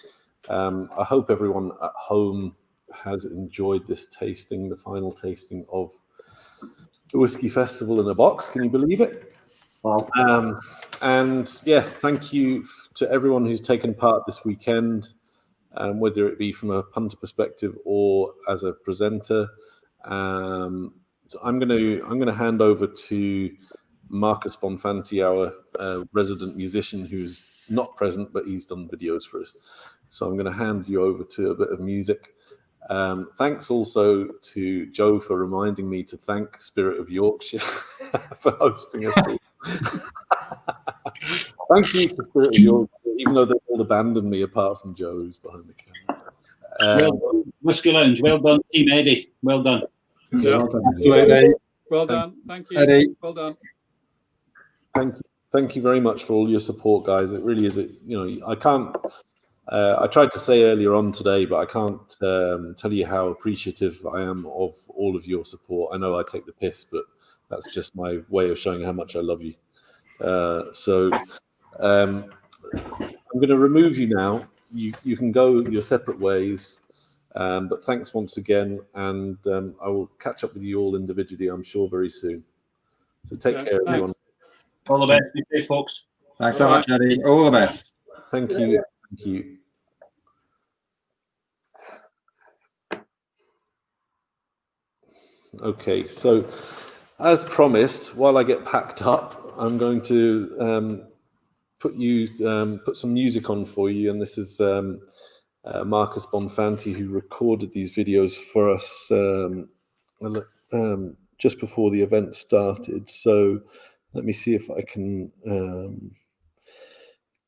I hope everyone at home has enjoyed this tasting, the final tasting of the Whisky Festival in a box. Can you believe it? Wow. And yeah, thank you to everyone who's taken part this weekend, whether it be from a punter perspective or as a presenter. So I'm going to hand over to Marcus Bonfanti, our resident musician, who's not present, but he's done videos for us. So I'm going to hand you over to a bit of music. Thanks also to Joe for reminding me to thank Spirit of Yorkshire for hosting us. Thank you to Spirit of Yorkshire, even though they've all abandoned me apart from Joe, who's behind the camera. Well done, Whiskey Lounge. Well done, Team Eddie. Well done. Yeah. Absolutely. Well done. Thank you. Eddie. Well done. Thank you very much for all your support, guys. It really is. You know, I can't. I tried to say earlier on today, but I can't tell you how appreciative I am of all of your support. I know I take the piss, but that's just my way of showing how much I love you. So I'm going to remove you now. You can go your separate ways. But thanks once again, and I will catch up with you all individually, I'm sure, very soon. So take care, everyone. All the best. Be safe, folks. Thanks so much, Eddie. All the best. Thank you. Thank you. Okay, so as promised, while I get packed up, I'm going to put some music on for you, and this is Marcus Bonfanti, who recorded these videos for us just before the event started. So let me see if I can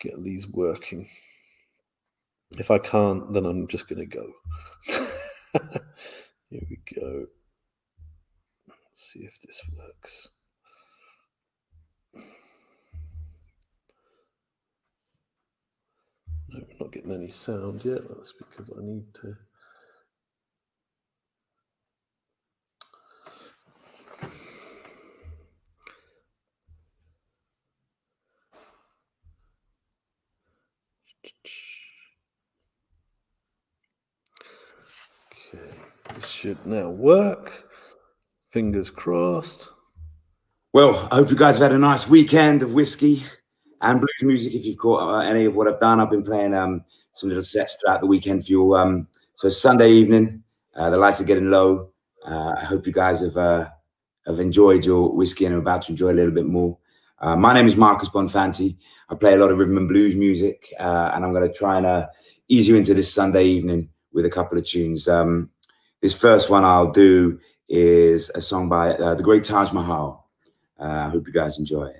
get these working. If I can't, then I'm just going to go. Here we go. Let's see if this works. No, we're not getting any sound yet. That's because I need to. Okay, this should now work. Fingers crossed. Well, I hope you guys have had a nice weekend of whiskey and blues music. If you've caught any of what I've done, I've been playing some little sets throughout the weekend for you. So Sunday evening, the lights are getting low. I hope you guys have enjoyed your whiskey and are about to enjoy a little bit more. My name is Marcus Bonfanti. I play a lot of rhythm and blues music, and I'm going to try and ease you into this Sunday evening with a couple of tunes. This first one I'll do is a song by the great Taj Mahal. I hope you guys enjoy it.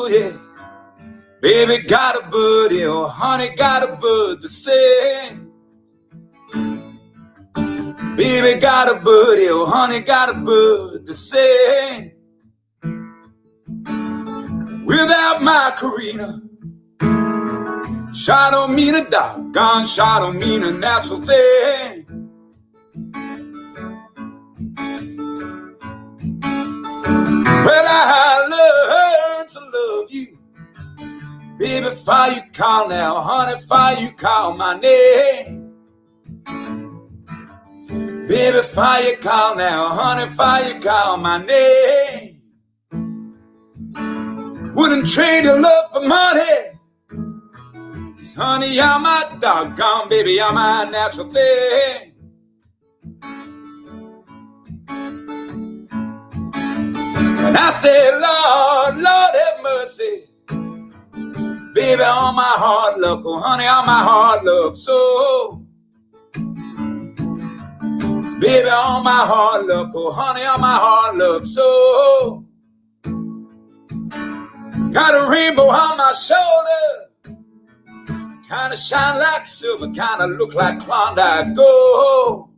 Yeah, baby got a bud, oh honey got a bud to say. Baby got a bud, oh honey got a bud to say. Without my Karina, shot don't mean a doggone, shot don't mean a natural thing. Well, I learned to love you, baby, fire you call now, honey, fire you call my name. Baby, fire you call now, honey, fire you call my name. Wouldn't trade your love for money, 'cause honey, you're my doggone, baby, you're my natural thing. And I say, Lord, Lord have mercy, baby, on my hard luck, oh honey, on my hard luck, so. Baby, on my hard luck, oh honey, on my hard luck, so. Got a rainbow on my shoulder, kinda shine like silver, kinda look like Klondike gold.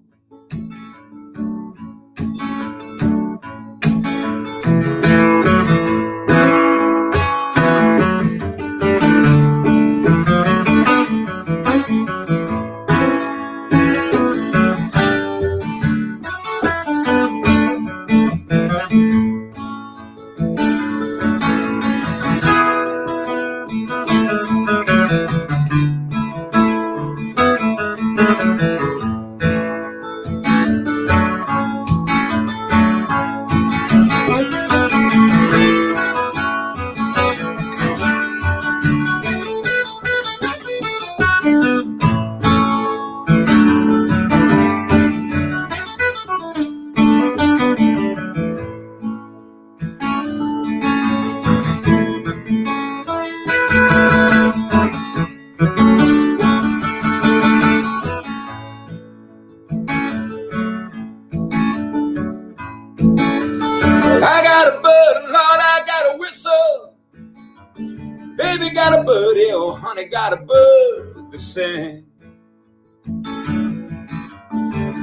Got a bird to sing.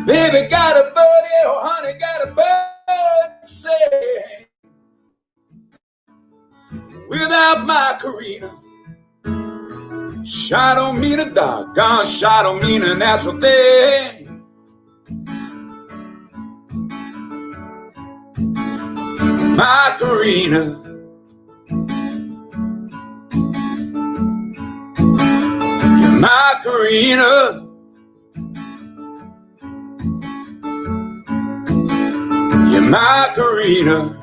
Baby got a birdie, oh honey, got a bird to sing. Without my Karina, shot don't mean a doggone, shot don't mean a natural thing. My Karina, my Karina, you're my Karina.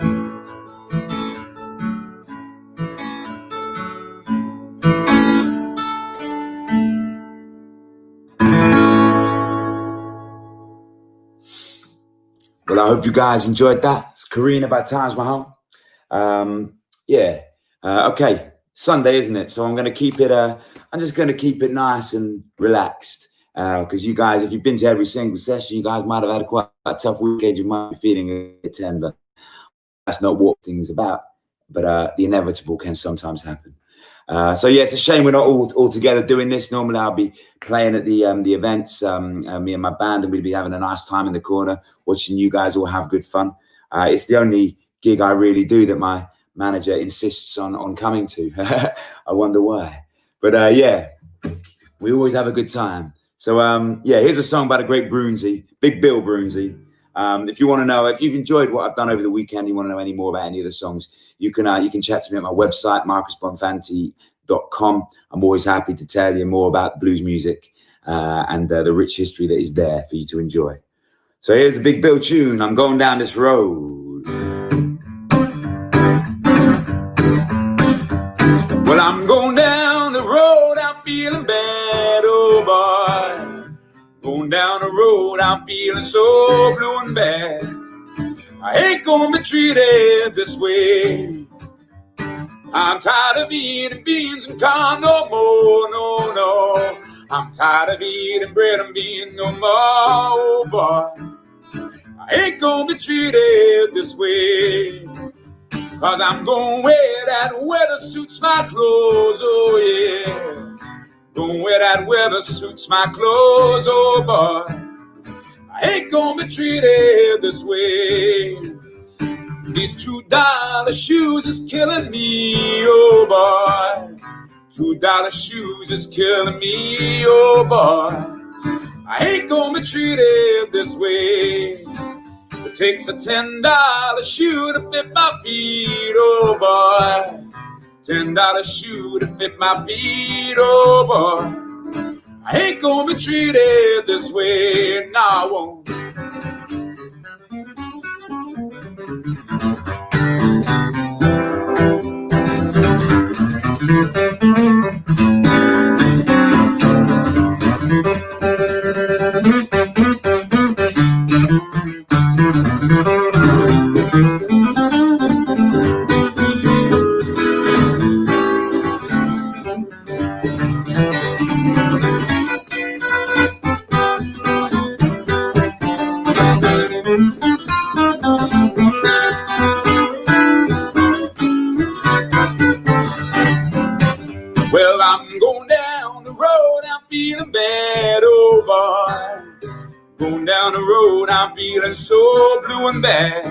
Well, Well, I hope you guys enjoyed that. It's Karina by Taj Mahal. Okay, Sunday, isn't it? So I'm going to keep it. I'm just going to keep it nice and relaxed. Because you guys, if you've been to every single session, you guys might have had quite a tough weekend. You might be feeling a bit tender. That's not what things about. But the inevitable can sometimes happen. So yeah, it's a shame we're not all together doing this. Normally I'll be playing at the events, me and my band, and we'd be having a nice time in the corner, watching you guys all have good fun. It's the only gig I really do that my manager insists on coming to. I wonder why. But yeah, we always have a good time. So yeah, here's a song by the great Brunsey, Big Bill Brunsey. If you want to know, if you've enjoyed what I've done over the weekend, you want to know any more about any of the songs, you can chat to me at my website, marcusbonfanti.com. I'm always happy to tell you more about blues music and the rich history that is there for you to enjoy. So here's a Big Bill tune. I'm going down this road. Well, I'm going down the road. I'm feeling bad, oh boy. Going down the road. I'm feeling so blue and bad. I ain't gonna be treated this way. I'm tired of eating beans and corn no more, no. I'm tired of eating bread and beans no more, oh boy. I ain't gonna be treated this way. Cause I'm gonna wear that weather suits my clothes, oh yeah. Gonna wear that weather suits my clothes, oh boy. I ain't gonna be treated this way. These $2 shoes is killing me, oh boy. $2 shoes is killing me, oh boy. I ain't gonna be treated this way. It takes a $10 shoe to fit my feet, oh boy. $10 shoe to fit my feet, oh boy. I ain't gonna be treated this way, no, I won't. Well, I'm going down the road, I'm feeling bad, oh boy. Going down the road, I'm feeling so blue and bad.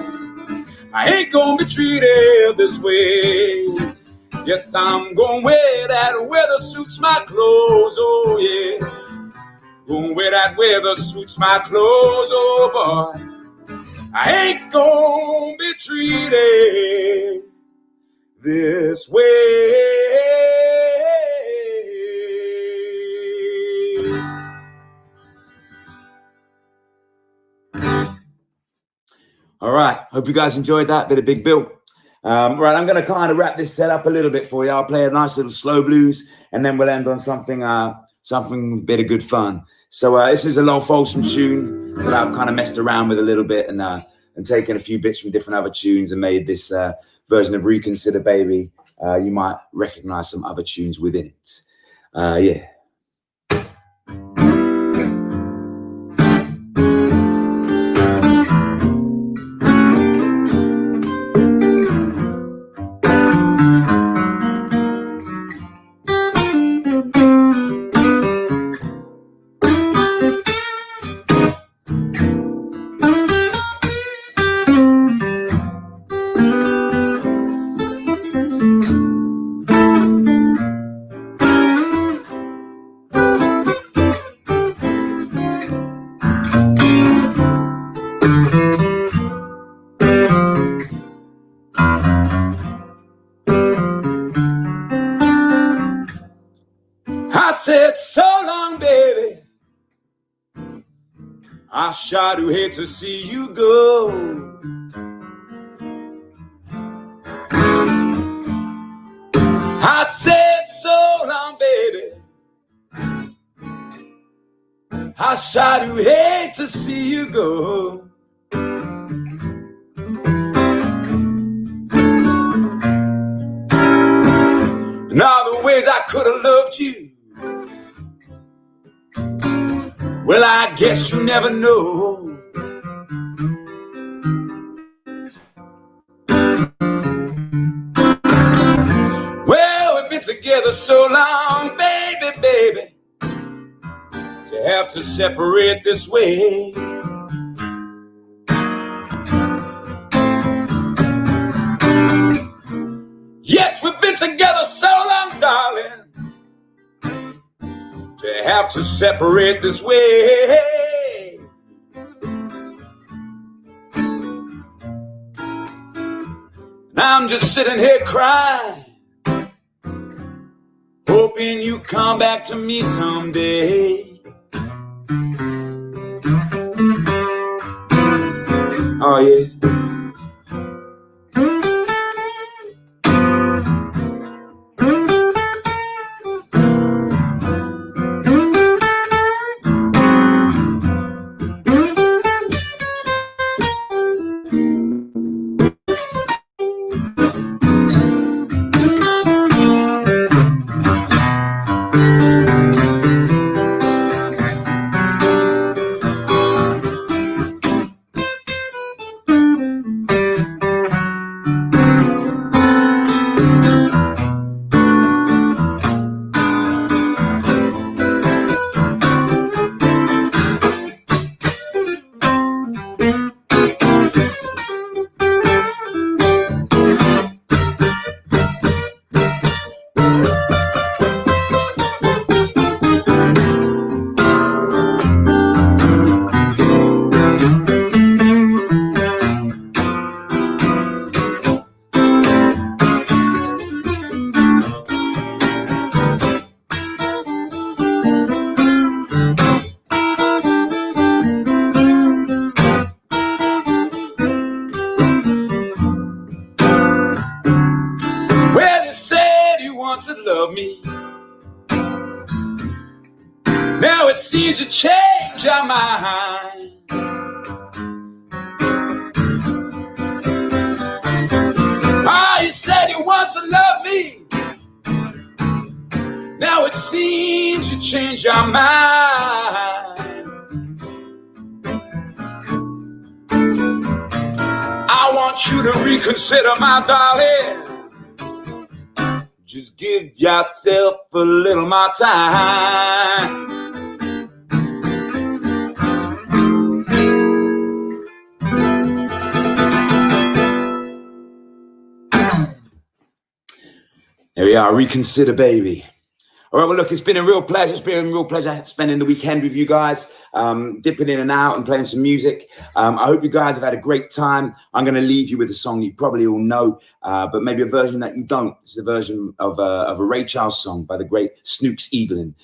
I ain't gonna be treated this way. Yes, I'm gonna wear that weather suits my clothes, oh yeah. Gonna wear that weather suits my clothes, oh boy. I ain't gonna be treated this way. All right, hope you guys enjoyed that bit of Big Bill. Right, I'm going to kind of wrap this set up a little bit for you. I'll play a nice little slow blues, and then we'll end on something a bit of good fun. So this is a low Folsom tune that I've kind of messed around with a little bit and taken a few bits from different other tunes and made this version of Reconsider Baby. You might recognize some other tunes within it. Yeah. I said, so long, baby. I sure do hate to see you go. I said, so long, baby. I sure do hate to see you go. ways I could have loved you. Well, I guess you never know. Well, we've been together so long, baby, baby, to have to separate this way. Yes, we've been together so long, darling, to have to separate this way. And I'm just sitting here crying, hoping you come back to me someday. Oh yeah. Now it seems to change your mind. Ah, you said you once to love me. Now it seems you change your mind. I want you to reconsider, my darling. Just give yourself a little more time. There we are, reconsider, baby. All right, well, look, it's been a real pleasure. It's been a real pleasure spending the weekend with you guys, dipping in and out and playing some music. I hope you guys have had a great time. I'm going to leave you with a song you probably all know, but maybe a version that you don't. It's a version of a Ray Charles song by the great Snooks Eaglin.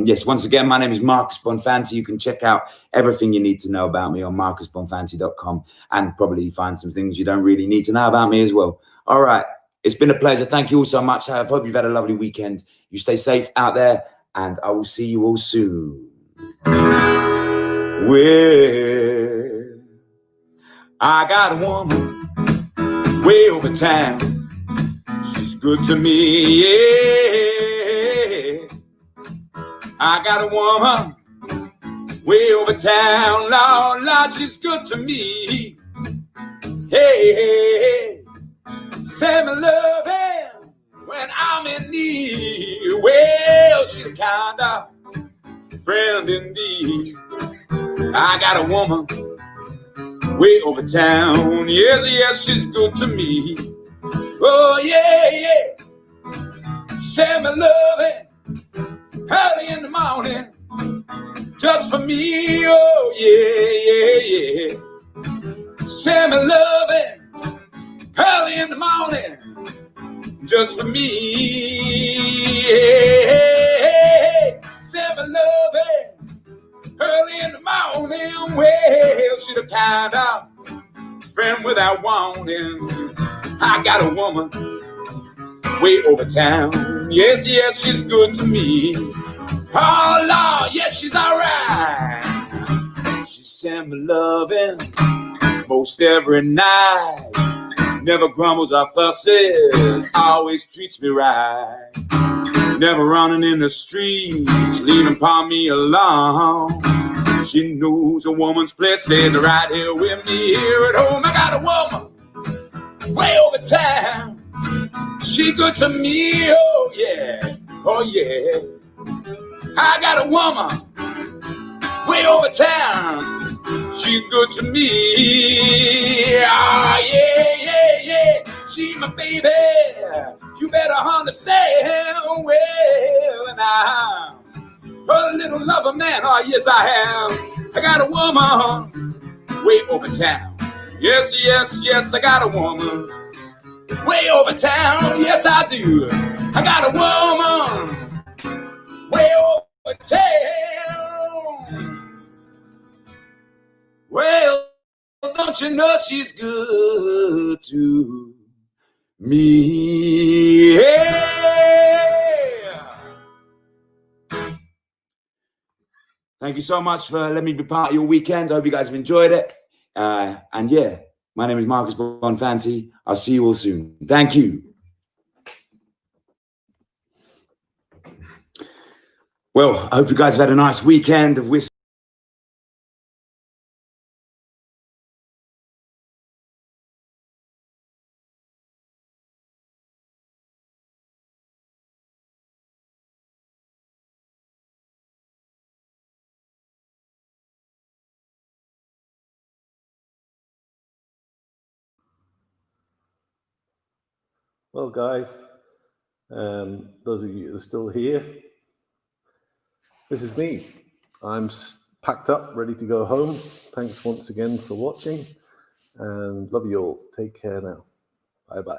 Yes, once again, my name is Marcus Bonfanti. You can check out everything you need to know about me on marcusbonfanti.com and probably find some things you don't really need to know about me as well. All right. It's been a pleasure. Thank you all so much. I hope you've had a lovely weekend. You stay safe out there, and I will see you all soon. Well, I got a woman way over town. She's good to me, yeah. I got a woman way over town. Lord, Lord, she's good to me. Hey, hey, hey. Send me loving when I'm in need. Well, she's the kind of friend indeed. I got a woman way over town. Yes, yes, she's good to me. Oh, yeah, yeah. Send me loving early in the morning just for me. Oh, yeah, yeah, yeah. Send me loving early in the morning, just for me. Hey, hey, hey. Send me loving early in the morning. Well, she's the kind of friend without warning. I got a woman way over town. Yes, yes, she's good to me. Oh, Lord, yes, she's all right. She send me loving most every night. Never grumbles or fusses, always treats me right. never running in the streets, leaning upon me alone. She knows a woman's place is right here with me here at home. I got a woman way over town. She good to me, oh yeah, oh yeah. I got a woman way over town. She good to me, ah yeah, yeah, yeah. She my baby, you better understand well. And I'm a little lover man, oh yes I am. I got a woman way over town. Yes, yes, yes, I got a woman way over town. Yes, I do. I got a woman way over town. Well, don't you know she's good to me? Yeah. Thank you so much for letting me be part of your weekend. I hope you guys have enjoyed it. And yeah, my name is Marcus Bonfanti. I'll see you all soon. Thank you. Well, I hope you guys have had a nice weekend of whiskey. Well, guys, those of you that are still here, this is me. I'm packed up, ready to go home. Thanks once again for watching, and love you all. Take care now. Bye-bye.